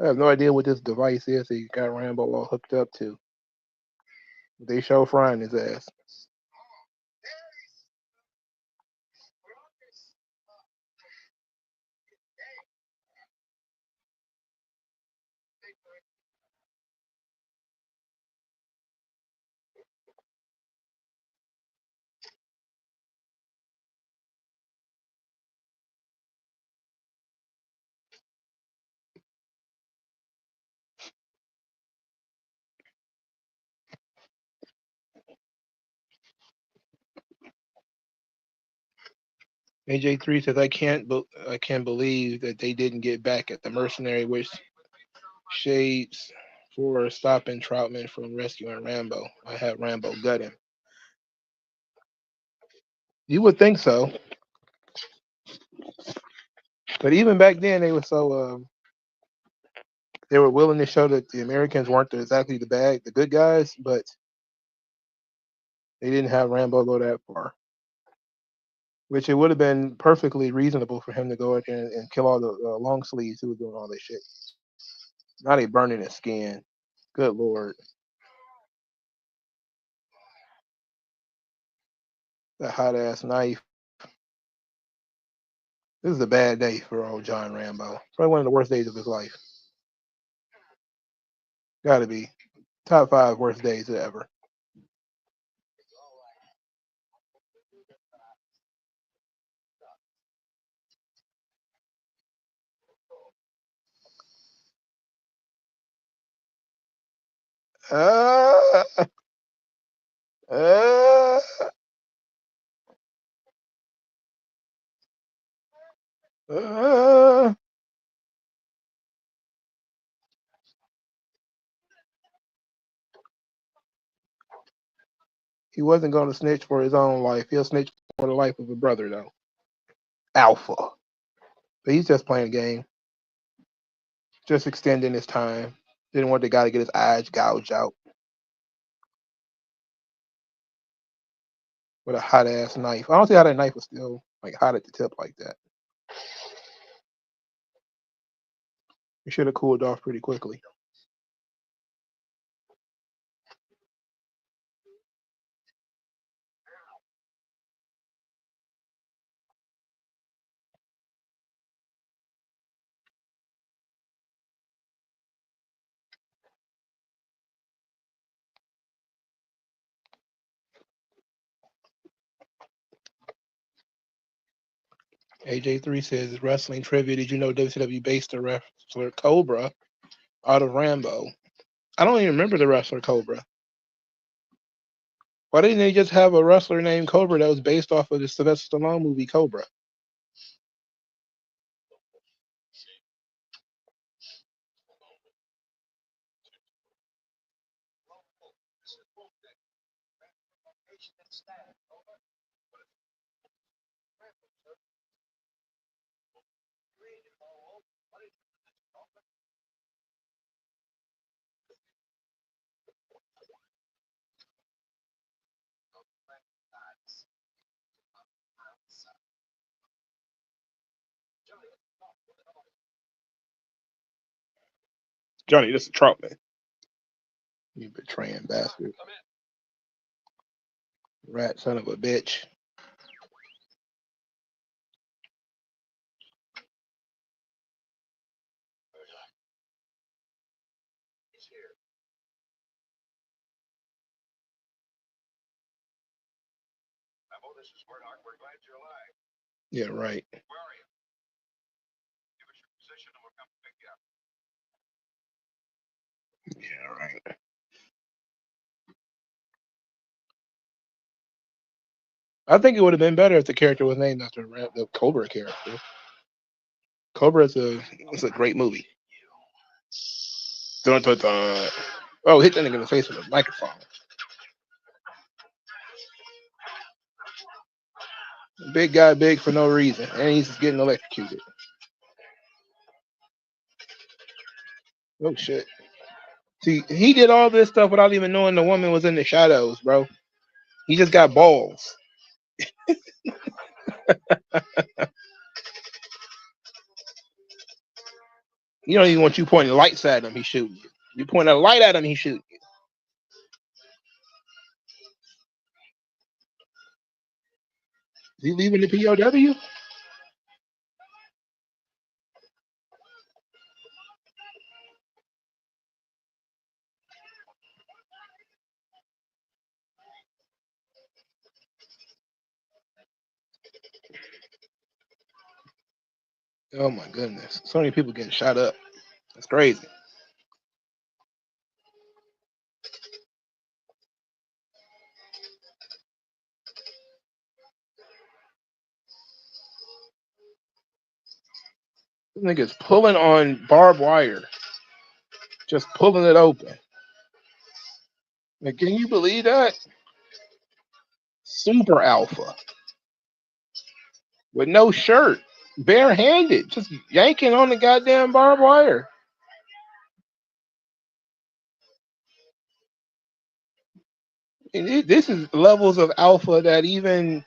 I have no idea what this device is that you got Rambo all hooked up to. They show frying his ass. AJ3 says, I can't believe that they didn't get back at the mercenary with Shades for stopping Troutman from rescuing Rambo. I had Rambo gut him. You would think so. But even back then, they were so they were willing to show that the Americans weren't exactly the good guys, but they didn't have Rambo go that far. Which it would have been perfectly reasonable for him to go in there and kill all the long sleeves who were doing all this shit. Now they burning his skin. Good Lord. That hot ass knife. This is a bad day for old John Rambo. Probably one of the worst days of his life. Gotta be. Top 5 worst days ever. He wasn't going to snitch for his own life. He'll snitch for the life of a brother, though. Alpha. But he's just playing a game. Just extending his time. Didn't want the guy to get his eyes gouged out with a hot ass knife. I don't see how that knife was still like hot at the tip like that. It should have cooled off pretty quickly. AJ3 says, wrestling trivia. Did you know WCW based the wrestler Cobra out of Rambo? I don't even remember the wrestler Cobra. Why didn't they just have a wrestler named Cobra that was based off of the Sylvester Stallone movie Cobra? Johnny, this is Troutman. You betraying bastard. Rat son of a bitch. This is Murdoch. We're glad you're alive. Yeah, right. Where are you? Give us your position and we'll come pick you up. Yeah, right. I think it would have been better if the character was named after the Cobra character. Cobra is a great movie. Dun, dun, dun. Oh, hit that nigga in the face with a microphone. Big guy, big for no reason, and he's just getting electrocuted. Oh shit! See, he did all this stuff without even knowing the woman was in the shadows, bro. He just got balls. You don't even want you pointing lights at him, he's shooting you. You point a light at him, he's shooting you. Is he leaving the POW? Oh my goodness. So many people getting shot up. That's crazy. This nigga's pulling on barbed wire. Just pulling it open. Like, can you believe that? Super alpha. With no shirt. Barehanded. Just yanking on the goddamn barbed wire. And this is levels of alpha that even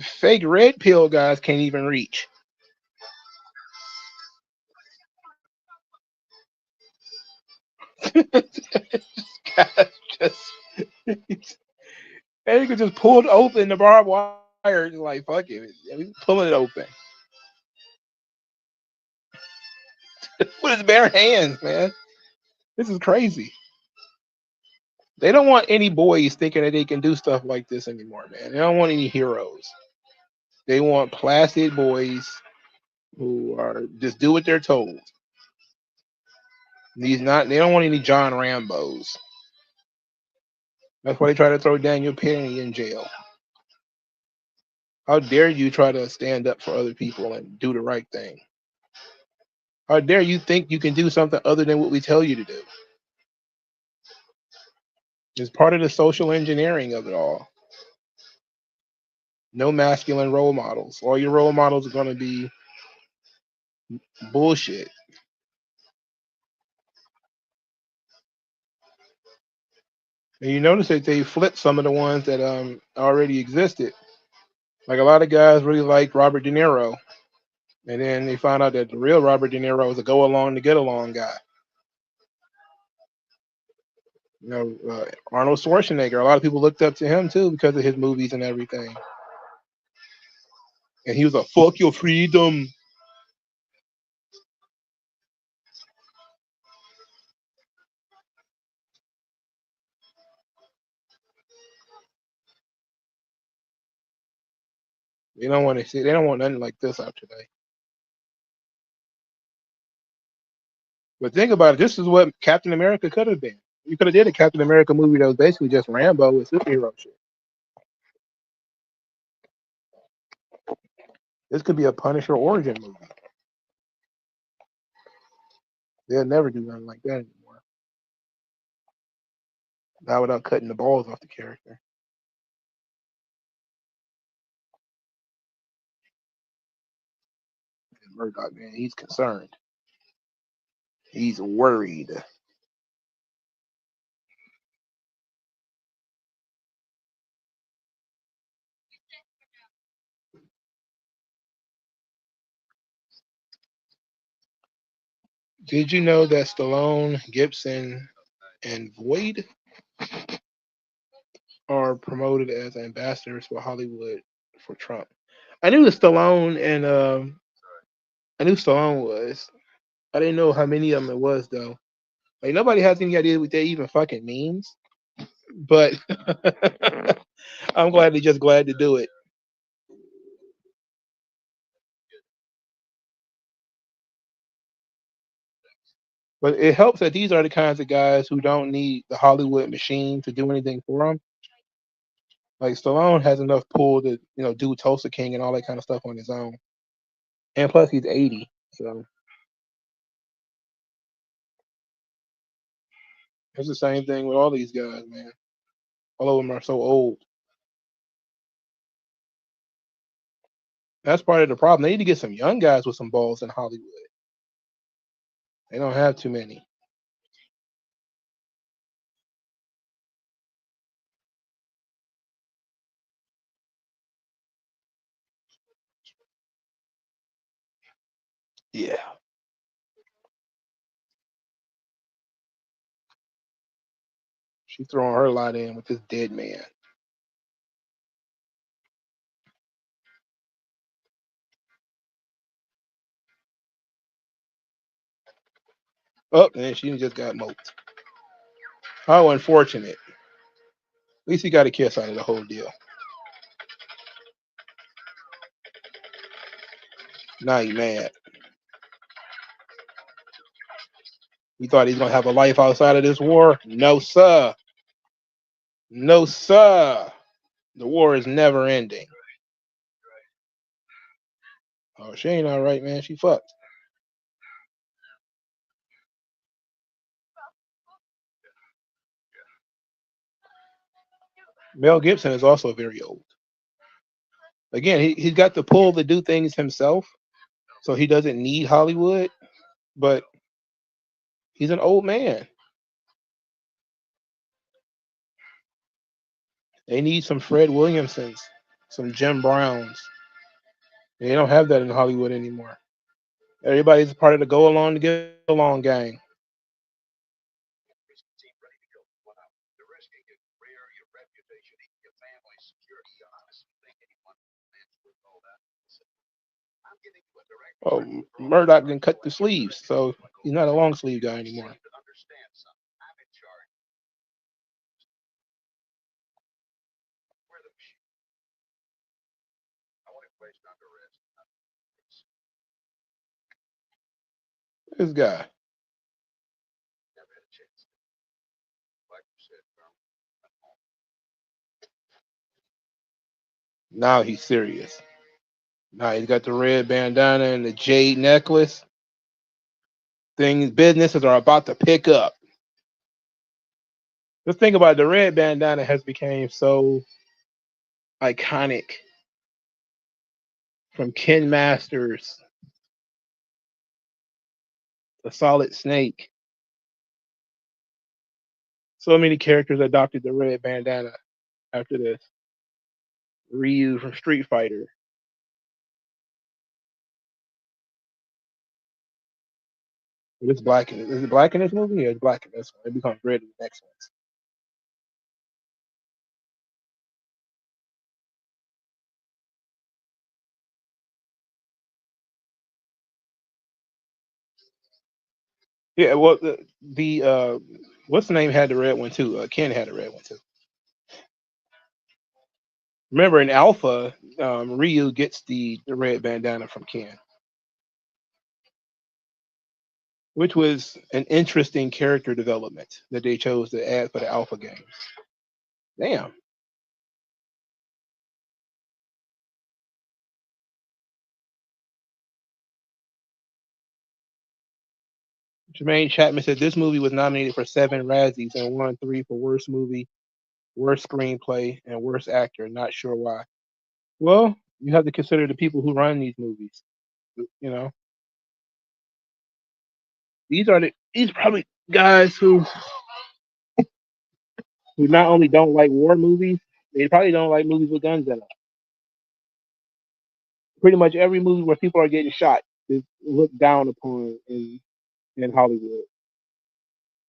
fake red pill guys can't even reach. just and you could just pull it open the barbed wire, like fuck it, pulling it open with his bare hands, man. This is crazy. They don't want any boys thinking that they can do stuff like this anymore, man. They don't want any heroes. They want placid boys who are just do what they're told. They don't want any John Rambos. That's why they try to throw Daniel Penny in jail. How dare you try to stand up for other people and do the right thing? How dare you think you can do something other than what we tell you to do? It's part of the social engineering of it all. No masculine role models. All your role models are going to be bullshit. And you notice that they flipped some of the ones that already existed. Like a lot of guys really like Robert De Niro, and then they found out that the real Robert De Niro is a go along to get along guy. You know, Arnold Schwarzenegger. A lot of people looked up to him too because of his movies and everything. And he was a fuck your freedom. They don't want to see. They don't want nothing like this out today. But think about it. This is what Captain America could have been. You could have did a Captain America movie that was basically just Rambo with superhero shit. This could be a Punisher origin movie. They'll never do nothing like that anymore. Not without cutting the balls off the character. And Murdoch, man, he's concerned. He's worried. Did you know that Stallone, Gibson, and Void are promoted as ambassadors for Hollywood for Trump? I knew Stallone and I knew Stallone was. I didn't know how many of them it was though. Like nobody has any idea what that even fucking means. But I'm glad they're just glad to do it. But it helps that these are the kinds of guys who don't need the Hollywood machine to do anything for them. Like Stallone has enough pull to, do Tulsa King and all that kind of stuff on his own. And plus he's 80. So it's the same thing with all these guys, man. All of them are so old. That's part of the problem. They need to get some young guys with some balls in Hollywood. They don't have too many. Yeah. She's throwing her lot in with this dead man. Oh, and she just got moped. How unfortunate. At least he got a kiss out of the whole deal. Now he mad. He thought he's gonna have a life outside of this war? No, sir. No, sir. The war is never ending. Oh, she ain't all right, man. She fucked. Mel Gibson is also very old. Again, he's got the pull to do things himself, so he doesn't need Hollywood, but he's an old man. They need some Fred Williamsons, some Jim Browns. They don't have that in Hollywood anymore. Everybody's part of the go along to get along gang. Oh, Murdoch didn't cut the sleeves, so he's not a long sleeve guy anymore. This guy. Now he's serious. Now he's got the red bandana and the jade necklace. Businesses are about to pick up. Just think about it, the red bandana has become so iconic. From Ken Masters, the Solid Snake. So many characters adopted the red bandana after this. Ryu from Street Fighter. It's black in it. Is it black in this movie? Yeah, it's black in this one. It becomes red in the next one. Yeah, well, the what's the name had the red one too? Ken had the red one too. Remember in Alpha, Ryu gets the red bandana from Ken, which was an interesting character development that they chose to add for the Alpha games. Damn. Jermaine Chapman said this movie was nominated for 7 Razzies and won 3 for worst movie, worst screenplay, and worst actor. Not sure why. Well, you have to consider the people who run these movies. You know, these probably guys who not only don't like war movies, they probably don't like movies with guns in them. Pretty much every movie where people are getting shot is looked down upon in Hollywood.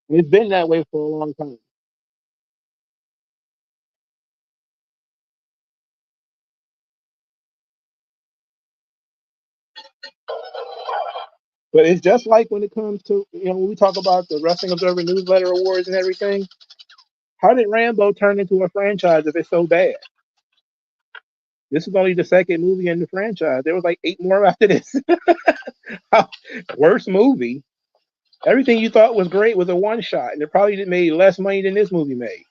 And it's been that way for a long time. But it's just like when it comes to, when we talk about the Wrestling Observer Newsletter Awards and everything, how did Rambo turn into a franchise if it's so bad? This is only the second movie in the franchise. There was like 8 more after this. Worst movie. Everything you thought was great was a one shot, and it probably made less money than this movie made.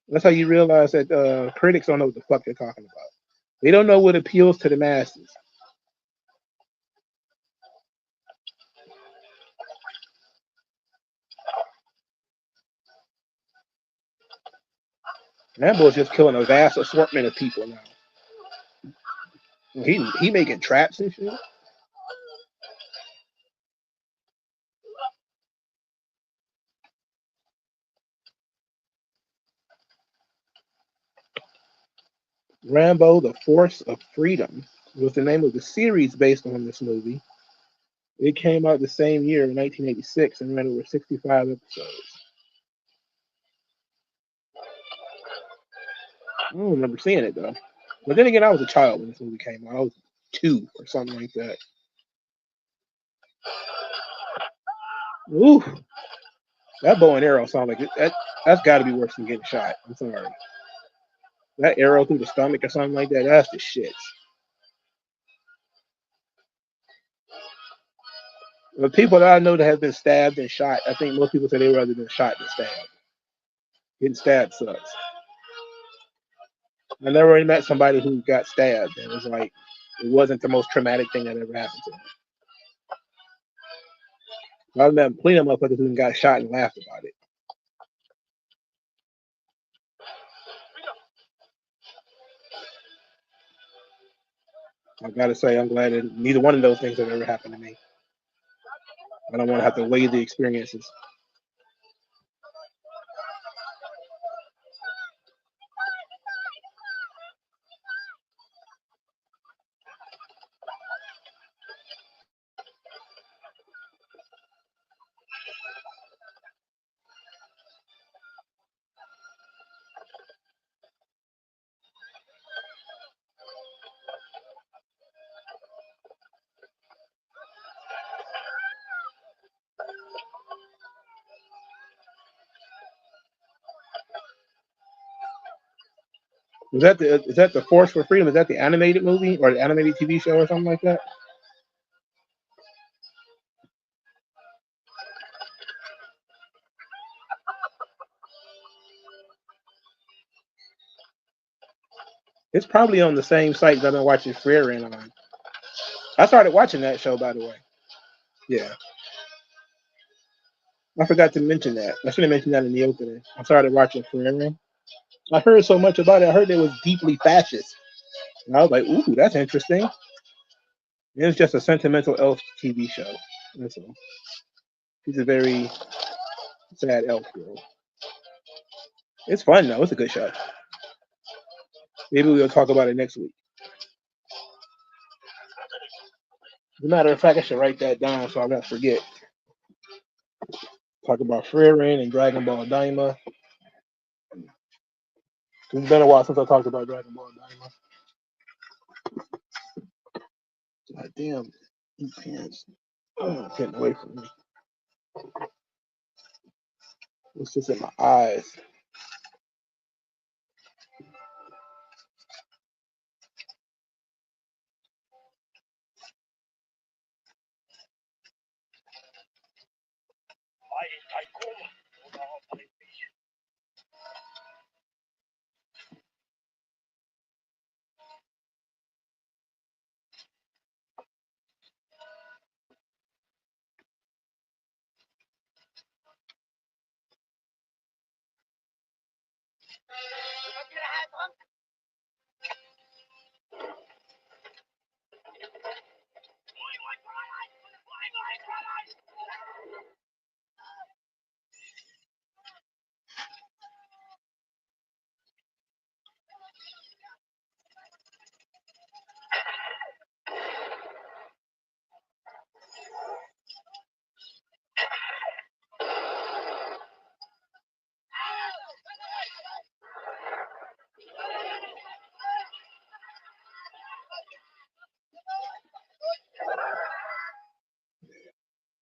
That's how you realize that critics don't know what the fuck they're talking about. They don't know what appeals to the masses. Rambo's just killing a vast assortment of people now. He making traps and shit. Rambo: The Force of Freedom was the name of the series based on this movie. It came out the same year in 1986 and ran over 65 episodes. I don't remember seeing it though. But then again, I was a child when this movie came out. I was 2 or something like that. Ooh, that bow and arrow sound like that's got to be worse than getting shot. I'm sorry. That arrow through the stomach or something like that, that's the shit. The people that I know that have been stabbed and shot, I think most people say they would rather been shot than stabbed. Getting stabbed sucks. I never really met somebody who got stabbed and it was like it wasn't the most traumatic thing that ever happened to them. I've met plenty of motherfuckers who got shot and laughed about it. I gotta say, I'm glad that neither one of those things have ever happened to me. I don't want to have to weigh the experiences. Is that the Force for Freedom? Is that the animated movie or the animated TV show or something like that? It's probably on the same site that I've been watching Frere in on. I started watching that show, by the way. Yeah. I forgot to mention that. I should have mentioned that in the opening. I started watching Frere. I heard so much about it. I heard it was deeply fascist. And I was like, ooh, that's interesting. It was just a sentimental elf TV show. That's all. She's a very sad elf girl. It's fun, though. It's a good show. Maybe we'll talk about it next week. As a matter of fact, I should write that down so I don't forget. Talk about Frere and Dragon Ball Daima. It's been a while since I talked about Dragon Ball Daima. God damn, these pants. Oh, getting away from me. What's this in my eyes?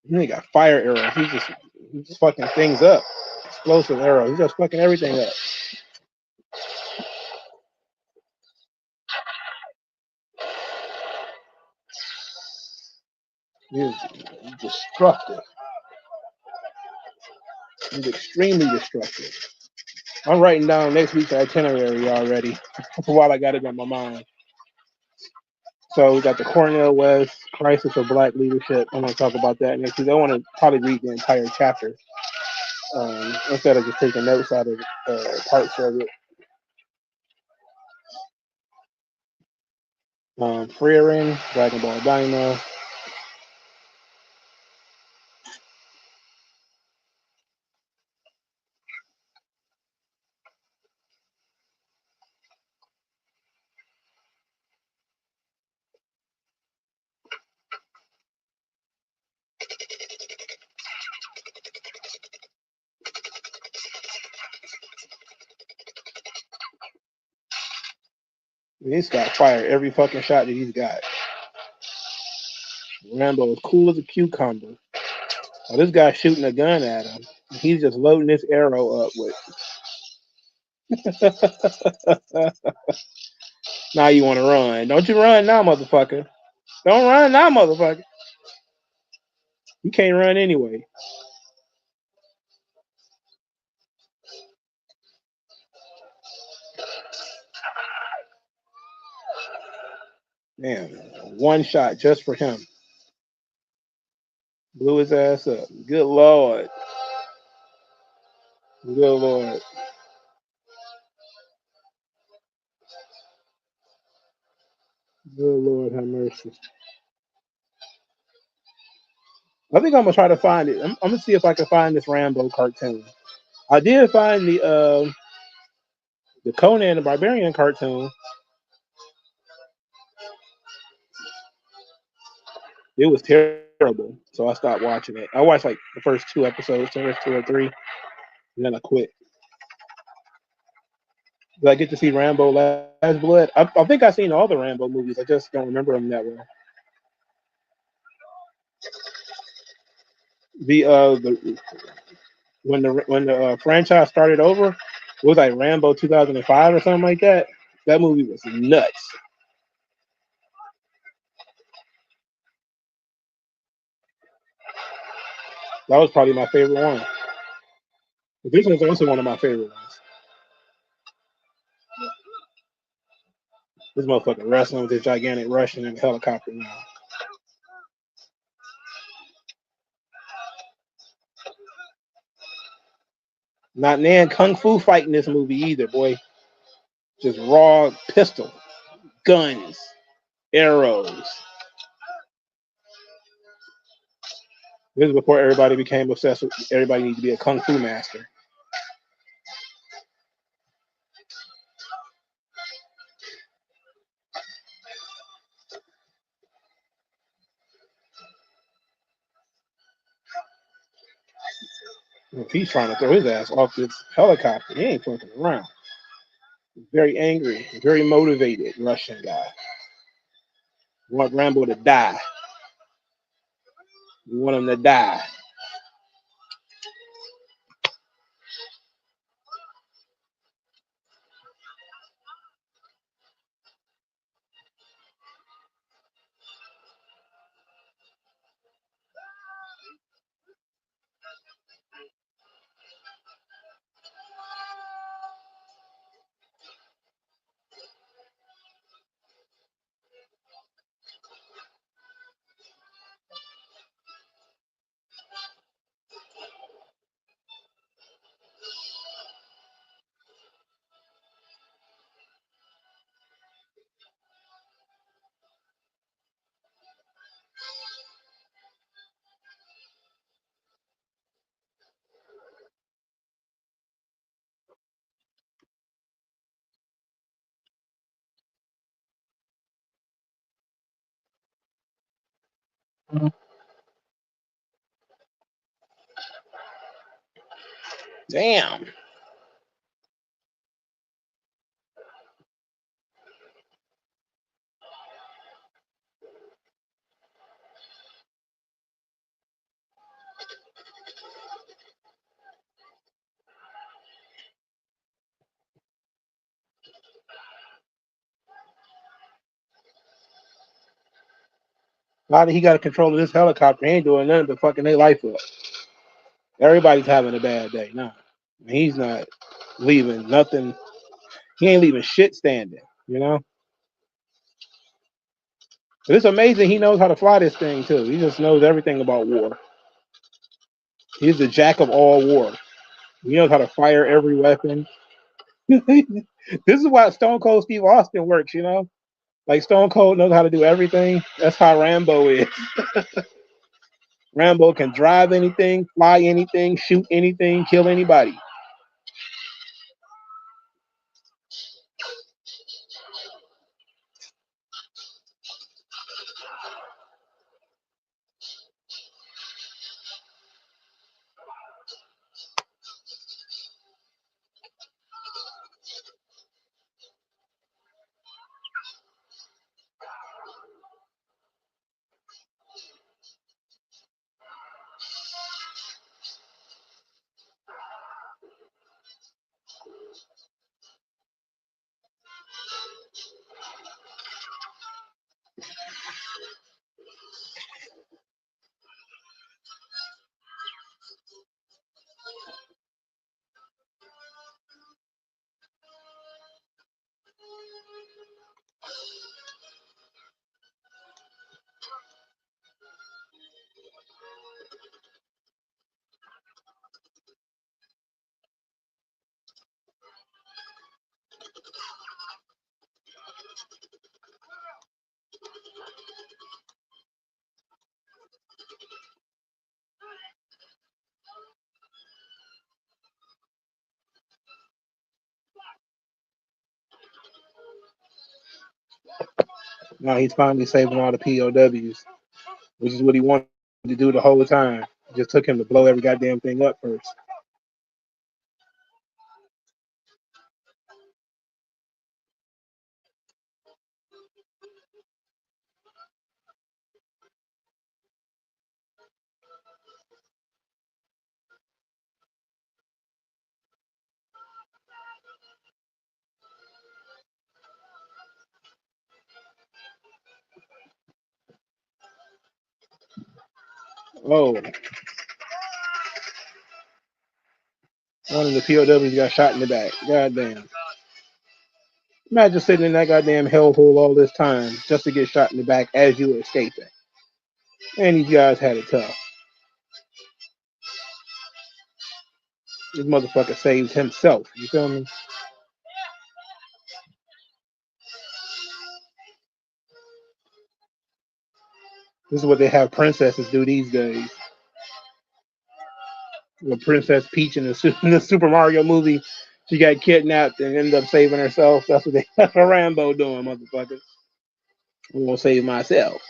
He got fire arrows. He's just fucking things up. Explosive arrows. He's just fucking everything up. He's destructive. He's extremely destructive. I'm writing down next week's itinerary already while I got it on my mind. So we got the Cornel West Crisis of Black Leadership. I'm going to talk about that next week. I want to probably read the entire chapter instead of just taking notes out of parts of it. Frere, Dragon Ball Daima. He's got fire every fucking shot that he's got. Rambo is cool as a cucumber. Oh, this guy's shooting a gun at him. He's just loading this arrow up with. Now you want to run. Don't you run now, motherfucker. Don't run now, motherfucker. You can't run anyway. Damn. One shot just for him. Blew his ass up. Good Lord. Good Lord. Good Lord, have mercy. I think I'm gonna try to find it. I'm gonna see if I can find this Rambo cartoon. I did find the Conan the Barbarian cartoon. It was terrible, so I stopped watching it. I watched like the first two episodes, the first two or three, and then I quit. Did I get to see Rambo Last Blood? I think I've seen all the Rambo movies. I just don't remember them that well. The when the franchise started over, it was like Rambo 2005 or something like that. That movie was nuts. That was probably my favorite one. This one's also one of my favorite ones. This motherfucker wrestling with this gigantic Russian in a helicopter now. Not nan kung fu fighting this movie either, boy. Just raw pistol, guns, arrows. This is before everybody became obsessed with everybody needs to be a kung fu master. If he's trying to throw his ass off this helicopter, he ain't fucking around. Very angry, very motivated Russian guy. We want Rambo to die. We want him to die. Damn. Now that he got control of this helicopter, he ain't doing nothing but fucking their life up. Everybody's having a bad day. Nah, he's not leaving nothing. He ain't leaving shit standing, you know? But it's amazing he knows how to fly this thing, too. He just knows everything about war. He's the jack of all war. He knows how to fire every weapon. This is why Stone Cold Steve Austin works, you know? Like Stone Cold knows how to do everything. That's how Rambo is. Rambo can drive anything, fly anything, shoot anything, kill anybody. Now he's finally saving all the POWs, which is what he wanted to do the whole time. It just took him to blow every goddamn thing up first. Oh, one of the POWs got shot in the back. Goddamn. Imagine sitting in that goddamn hellhole all this time just to get shot in the back as you were escaping. And these guys had it tough. This motherfucker saved himself. You feel me? This is what they have princesses do these days. Well, Princess Peach in the Super Mario movie, she got kidnapped and ended up saving herself. That's what that's what Rambo doing, motherfucker. I'm gonna save myself.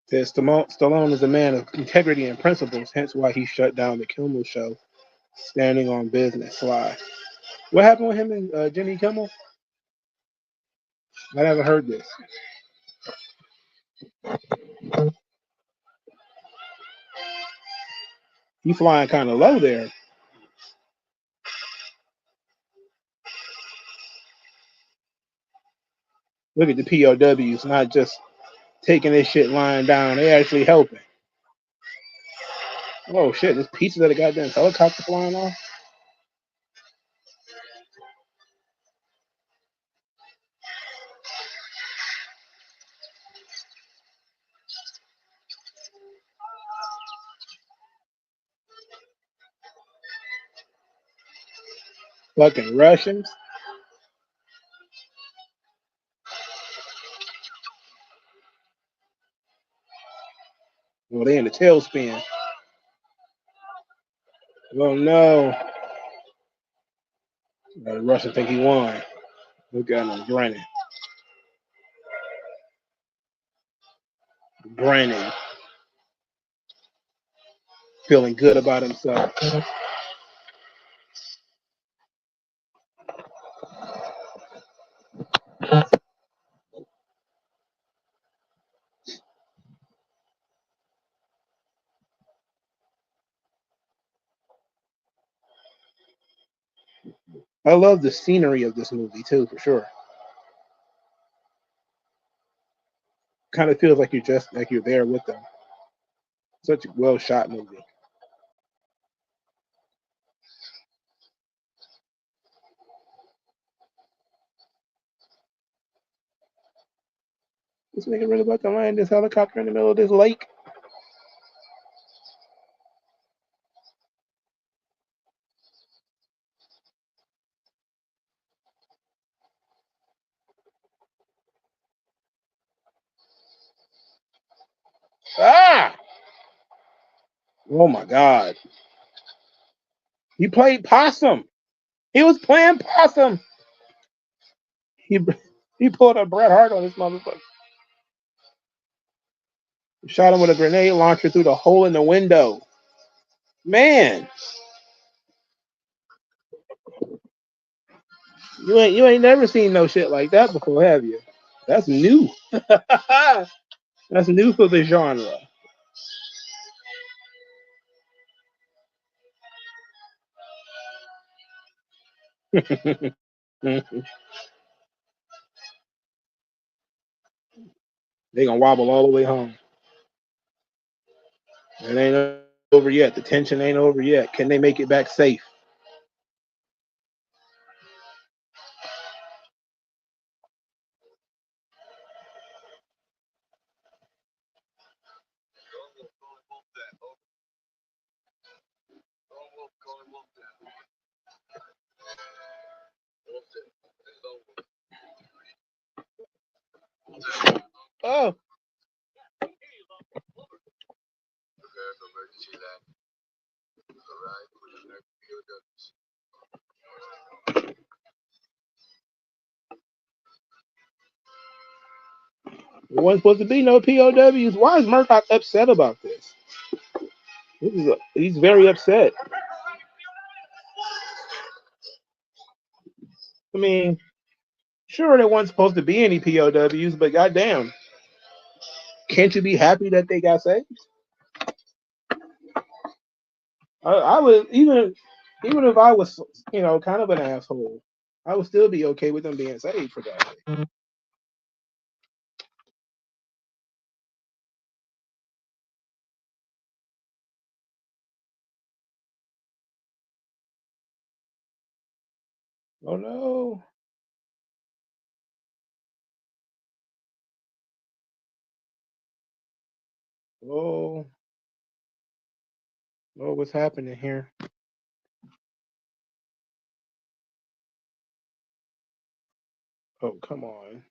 Says Stallone is a man of integrity and principles, hence why he shut down the Kimmel Show, standing on business. Why? What happened with him and Jimmy Kimmel? I never heard this. He's flying kind of low there. Look at the POWs, not just taking this shit lying down. They actually helping. Oh shit, there's pieces of the goddamn helicopter flying off. Fucking Russians. Well, they in the tailspin. Oh no. The Russian think he won. Look at him grinning. Grinning. Feeling good about himself. I love the scenery of this movie too, for sure. Kind of feels like you're there with them. Such a well shot movie. This nigga really about to land this helicopter in the middle of this lake. Ah! Oh my God. He played possum. He was playing possum. He pulled a Bret Hart on this motherfucker. Shot him with a grenade launcher through the hole in the window. Man, you ain't never seen no shit like that before, have you? That's new. That's new for the genre. They gonna wobble all the way home. It ain't over yet. The tension ain't over yet. Can they make it back safe? Oh. There wasn't supposed to be no POWs. Why is Murdoch upset about this? He's very upset. I mean, sure, there wasn't supposed to be any POWs, but goddamn, can't you be happy that they got saved? I would even if I was, kind of an asshole, I would still be okay with them being saved for that. Oh no. Oh, oh, what's happening here? Oh, come on.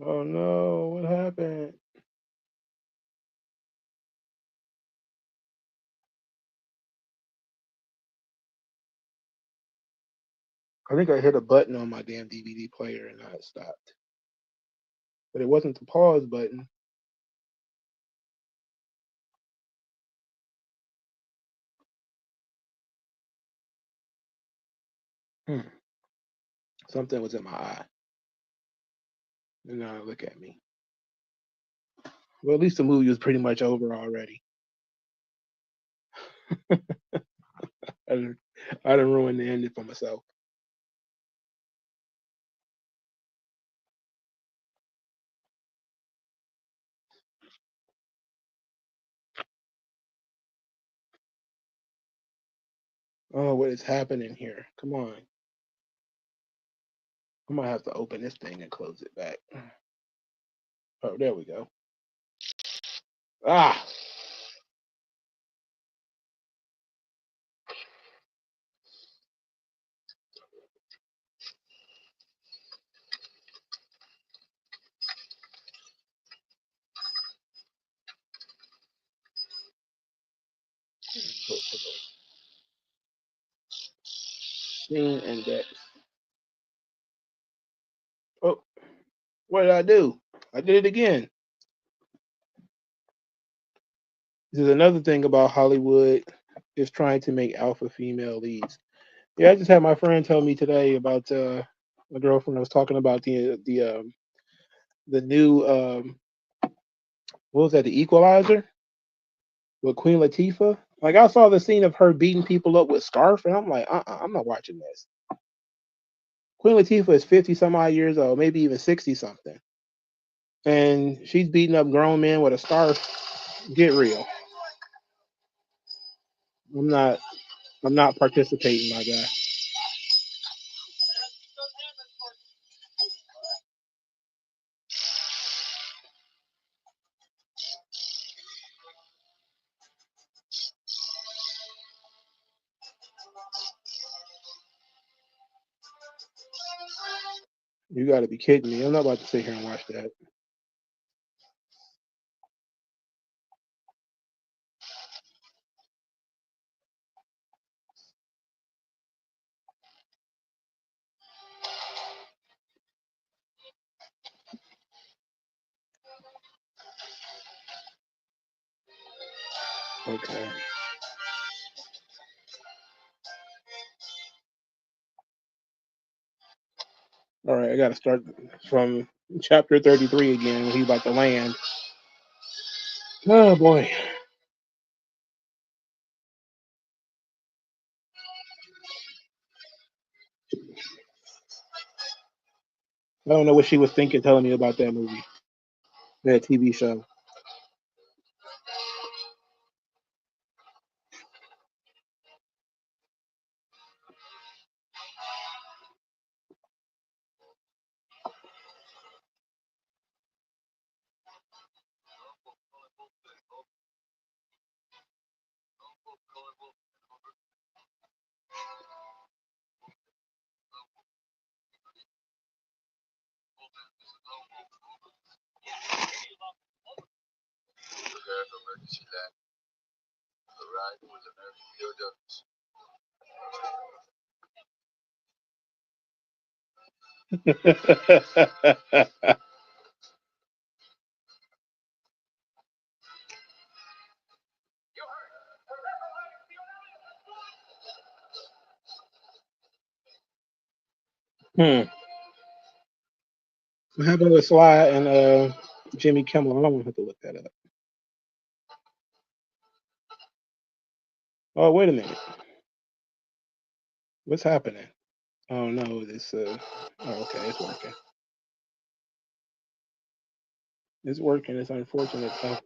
Oh no, what happened? I think I hit a button on my damn DVD player and it stopped. But it wasn't the pause button. Something was in my eye. And now look at me. Well, at least the movie was pretty much over already. I didn't ruin the ending for myself. Oh, what is happening here? Come on. I might have to open this thing and close it back. Oh, there we go. Ah! Scene index. Oh, what did I do? I did it again. This is another thing about Hollywood is trying to make alpha female leads. Yeah, I just had my friend tell me today about my girlfriend. I was talking about the new what was that? The Equalizer with Queen Latifah. Like I saw the scene of her beating people up with scarf, and I'm like, I'm not watching this. Queen Latifah is 50 some odd years old, maybe even 60 something, and she's beating up grown men with a scarf. Get real. I'm not participating, my guy. You got to be kidding me. I'm not about to sit here and watch that. Okay. All right, I got to start from chapter 33 again when he's about to land. Oh, boy. don't know what she was thinking telling me about that movie, that TV show. Prepare for emergency land. Arrive with American POWs. What happened with Sly and Jimmy Kimmel? I'm gonna have to look that up. Oh, wait a minute. What's happening? Oh no, this oh okay, it's working. It's working. It's unfortunate though.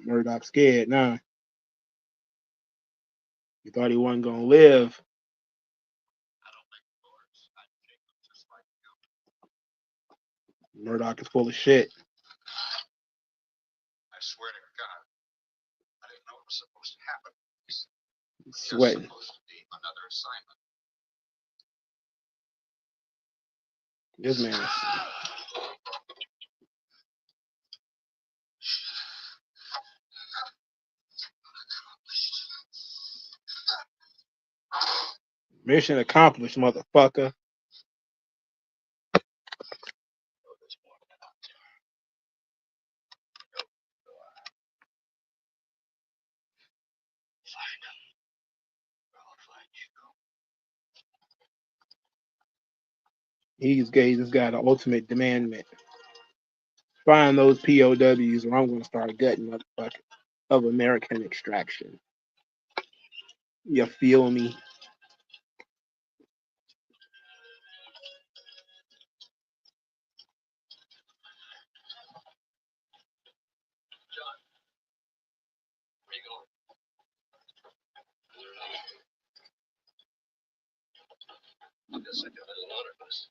Murdoch's scared now. He thought he wasn't gonna live. Murdoch is full of shit. I swear to God, I didn't know it was supposed to happen. He's sweating. There's supposed to be another assignment. This man is. Mission accomplished, motherfucker. He's gay. This guy, the ultimate demandment. Find those POWs, or I'm gonna start gutting motherfucker of American extraction. You feel me? Where you going? I guess I got an honor list.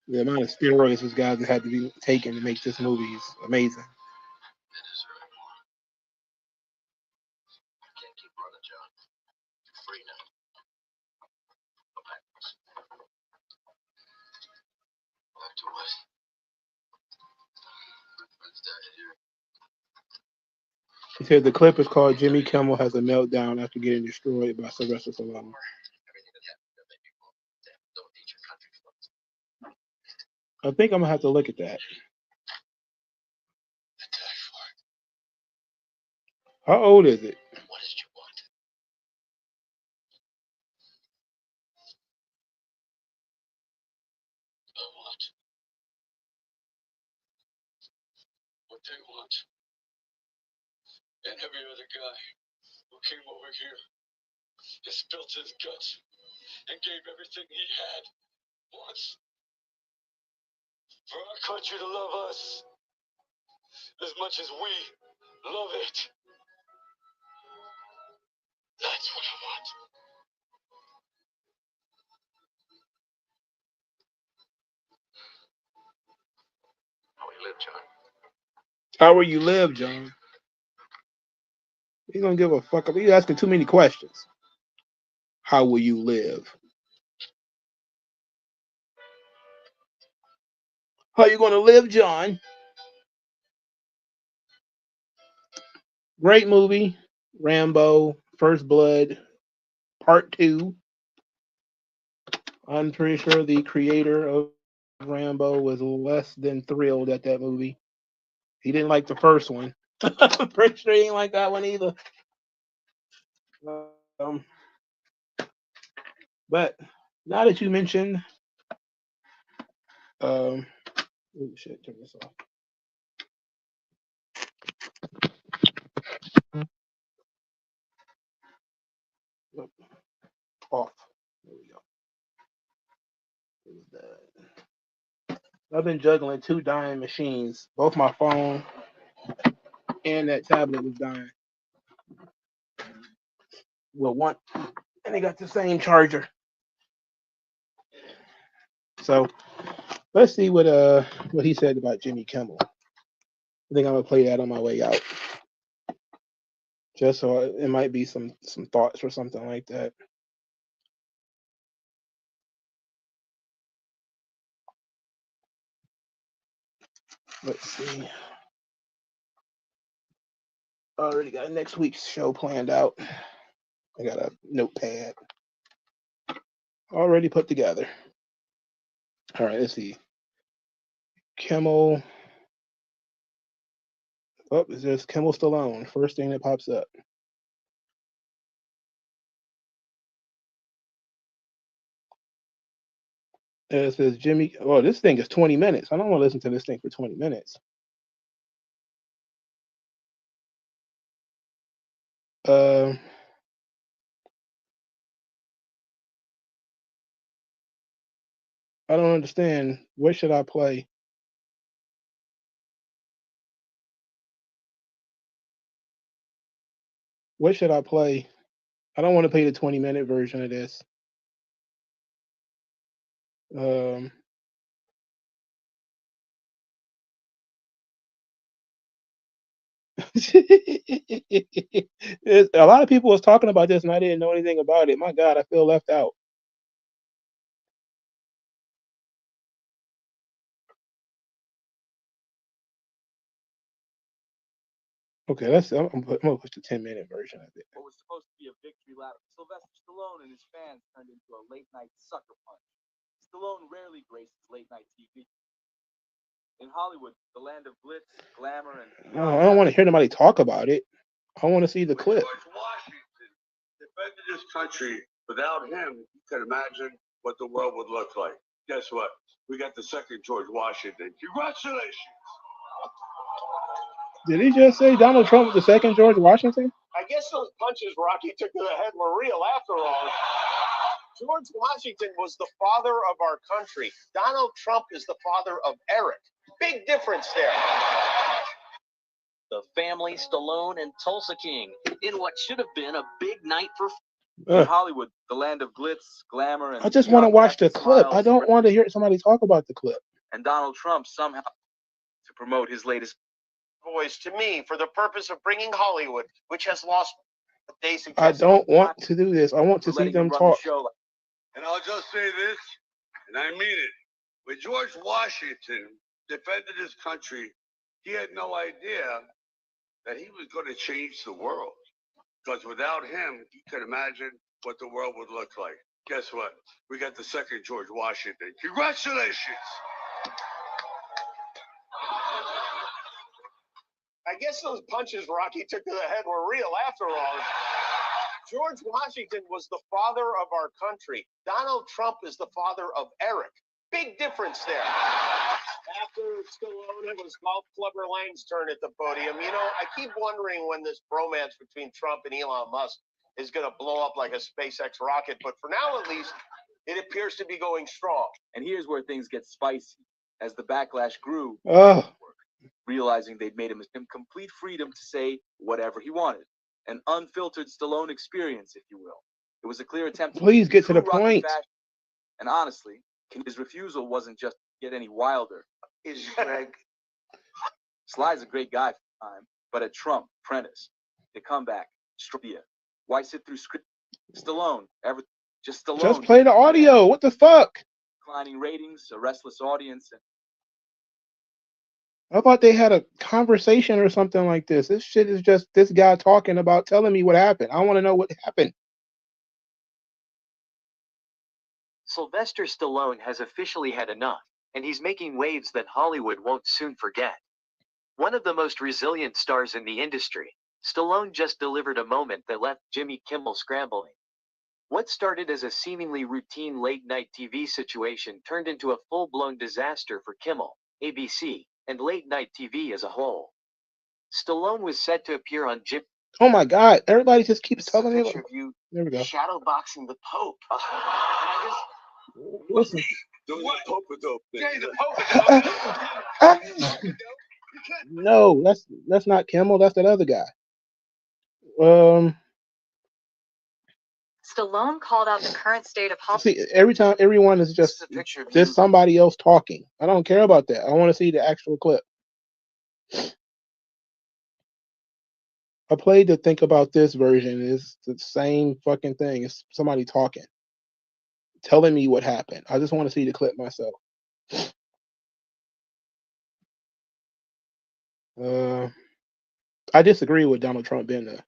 The amount of steroids this guy had to be taken to make this movie is amazing. It is really more. I can't keep running, John. You're free now. Go back. Back to what? Let's die here. He said the clip is called Jimmy Kimmel Has a Meltdown After Getting Destroyed by Sylvester Stallone. Everything that happened that made me want them. Don't need your country for it. I think I'm gonna have to look at that. Attack for it. How old is it? What did you want? I want what they want. And every other guy who came over here has spilt his guts and gave everything he had once for our country to love us as much as we love it. That's what I want. How will you live, John? How will you live, John? You don't give a fuck. You're asking too many questions. How will you live? How you gonna live, John? Great movie, Rambo, First Blood, Part 2. I'm pretty sure the creator of Rambo was less than thrilled at that movie. He didn't like the first one. Pretty sure he ain't like that one either. But now that you mentioned, oh shit, turn this off. Off. There we go. I've been juggling 2 dying machines. Both my phone and that tablet was dying. Well, one, and they got the same charger. So let's see what he said about Jimmy Kimmel. I think I'm gonna play that on my way out, just so it might be some thoughts or something like that. Let's see. I already got next week's show planned out. I got a notepad already put together. All right, let's see. Kimmel. Oh, it's just Kimmel Stallone. First thing that pops up. It says Jimmy. Oh, this thing is 20 minutes. I don't want to listen to this thing for 20 minutes. I don't understand. What should I play? What should I play? I don't want to play the 20-minute version of this. A lot of people was talking about this and I didn't know anything about it. My God, I feel left out. Okay, I'm gonna push the 10-minute version of it. What was supposed to be a victory lap, Sylvester Stallone and his fans turned into a late-night sucker punch. Stallone rarely graces late-night TV. In Hollywood, the land of glitz, glamour, and... I don't want to hear nobody talk about it. I want to see the clip. George Washington defended this country. Without him, you can imagine what the world would look like. Guess what? We got the second George Washington. Congratulations. Did he just say Donald Trump was the second George Washington? I guess those punches Rocky took to the head were real after all. George Washington was the father of our country. Donald Trump is the father of Eric. Big difference there. The family, Stallone, and Tulsa King in what should have been a big night for... In Hollywood, the land of glitz, glamour, and... I just want to watch the clip. I don't want to hear somebody talk about the clip. And Donald Trump somehow to promote his latest... Voice to me for the purpose of bringing Hollywood, which has lost what they suggest. I don't want to do this. I want to see them talk. And I'll just say this, and I mean it. When George Washington defended his country, he had no idea that he was going to change the world. Because without him, you can imagine what the world would look like. Guess what? We got the second George Washington. Congratulations. I guess those punches Rocky took to the head were real after all. George Washington was the father of our country. Donald Trump is the father of Eric. Big difference there. After Stallone, it was Golf Clubber Lang's turn at the podium. You know, I keep wondering when this bromance between Trump and Elon Musk is going to blow up like a SpaceX rocket. But for now, at least, it appears to be going strong. And here's where things get spicy. As the backlash grew, realizing they'd made him complete freedom to say whatever he wanted. An unfiltered Stallone experience, if you will. It was a clear attempt to... Please get to the point. And honestly, his refusal wasn't just to get any wilder. Is Greg... Sly's a great guy for the time, but at Trump, Prentice, the comeback, why sit through script? Stallone, just Stallone. Just play the audio. What the fuck? Declining ratings, a restless audience. I thought they had a conversation or something like this. This shit is just this guy talking about telling me what happened. I want to know what happened. Sylvester Stallone has officially had enough, and he's making waves that Hollywood won't soon forget. One of the most resilient stars in the industry, Stallone just delivered a moment that left Jimmy Kimmel scrambling. What started as a seemingly routine late-night TV situation turned into a full-blown disaster for Kimmel, ABC, and late-night TV as a whole. Stallone was set to appear on Jim. Oh my God! Everybody just keeps telling me. Picture of you There we go. shadowboxing the Pope. And I just Listen. What? Pope-a-dope thing. Jay, the Pope-a-dope. No, that's not Kimmel. That's that other guy. Stallone called out the current state of Hollywood. See, every time everyone is just somebody else talking. I don't care about that. I want to see the actual clip. I played to think about this version. It's the same fucking thing. It's somebody talking, telling me what happened. I just want to see the clip myself. I disagree with Donald Trump being the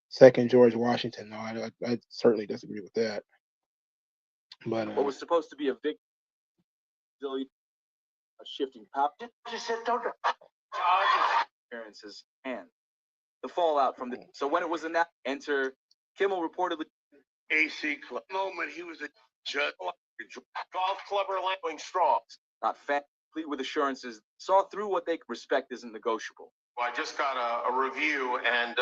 second George Washington. No, I certainly disagree with that. But what was supposed to be a victory, a shifting pop, just said, don't. appearances and the fallout from the. So when it was announced, enter Kimmel reportedly. AC Club. Moment he was a judge. Golf clubber going strong. Not fat, complete with assurances, saw through what they respect isn't negotiable. Well, I just got a review and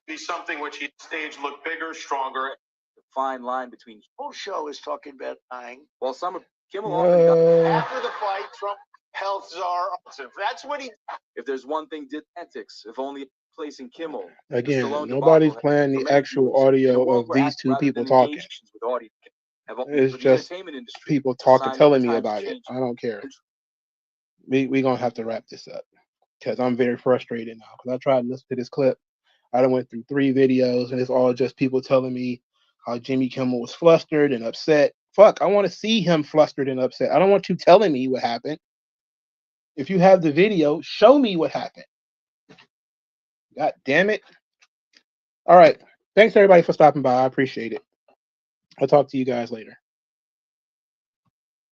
be something which he stage look bigger, stronger. The fine line between Whole show is talking about lying. while some of Kimmel often got, after the fight, Trump health czar. That's what he. if there's one thing did antics, if only placing Kimmel. again, Stallone nobody's debacle playing for the many actual viewers, in a audio world of where these act two rather people than talking. engagements with audience have It's for the just entertainment industry, people talking, sign of telling the me times about it. changing. I don't care. We're gonna have to wrap this up because I'm very frustrated now. Because I tried to listen to this clip. I done went through 3 videos and it's all just people telling me how Jimmy Kimmel was flustered and upset. Fuck, I want to see him flustered and upset. I don't want you telling me what happened. If you have the video, show me what happened. God damn it. All right. Thanks everybody for stopping by. I appreciate it. I'll talk to you guys later.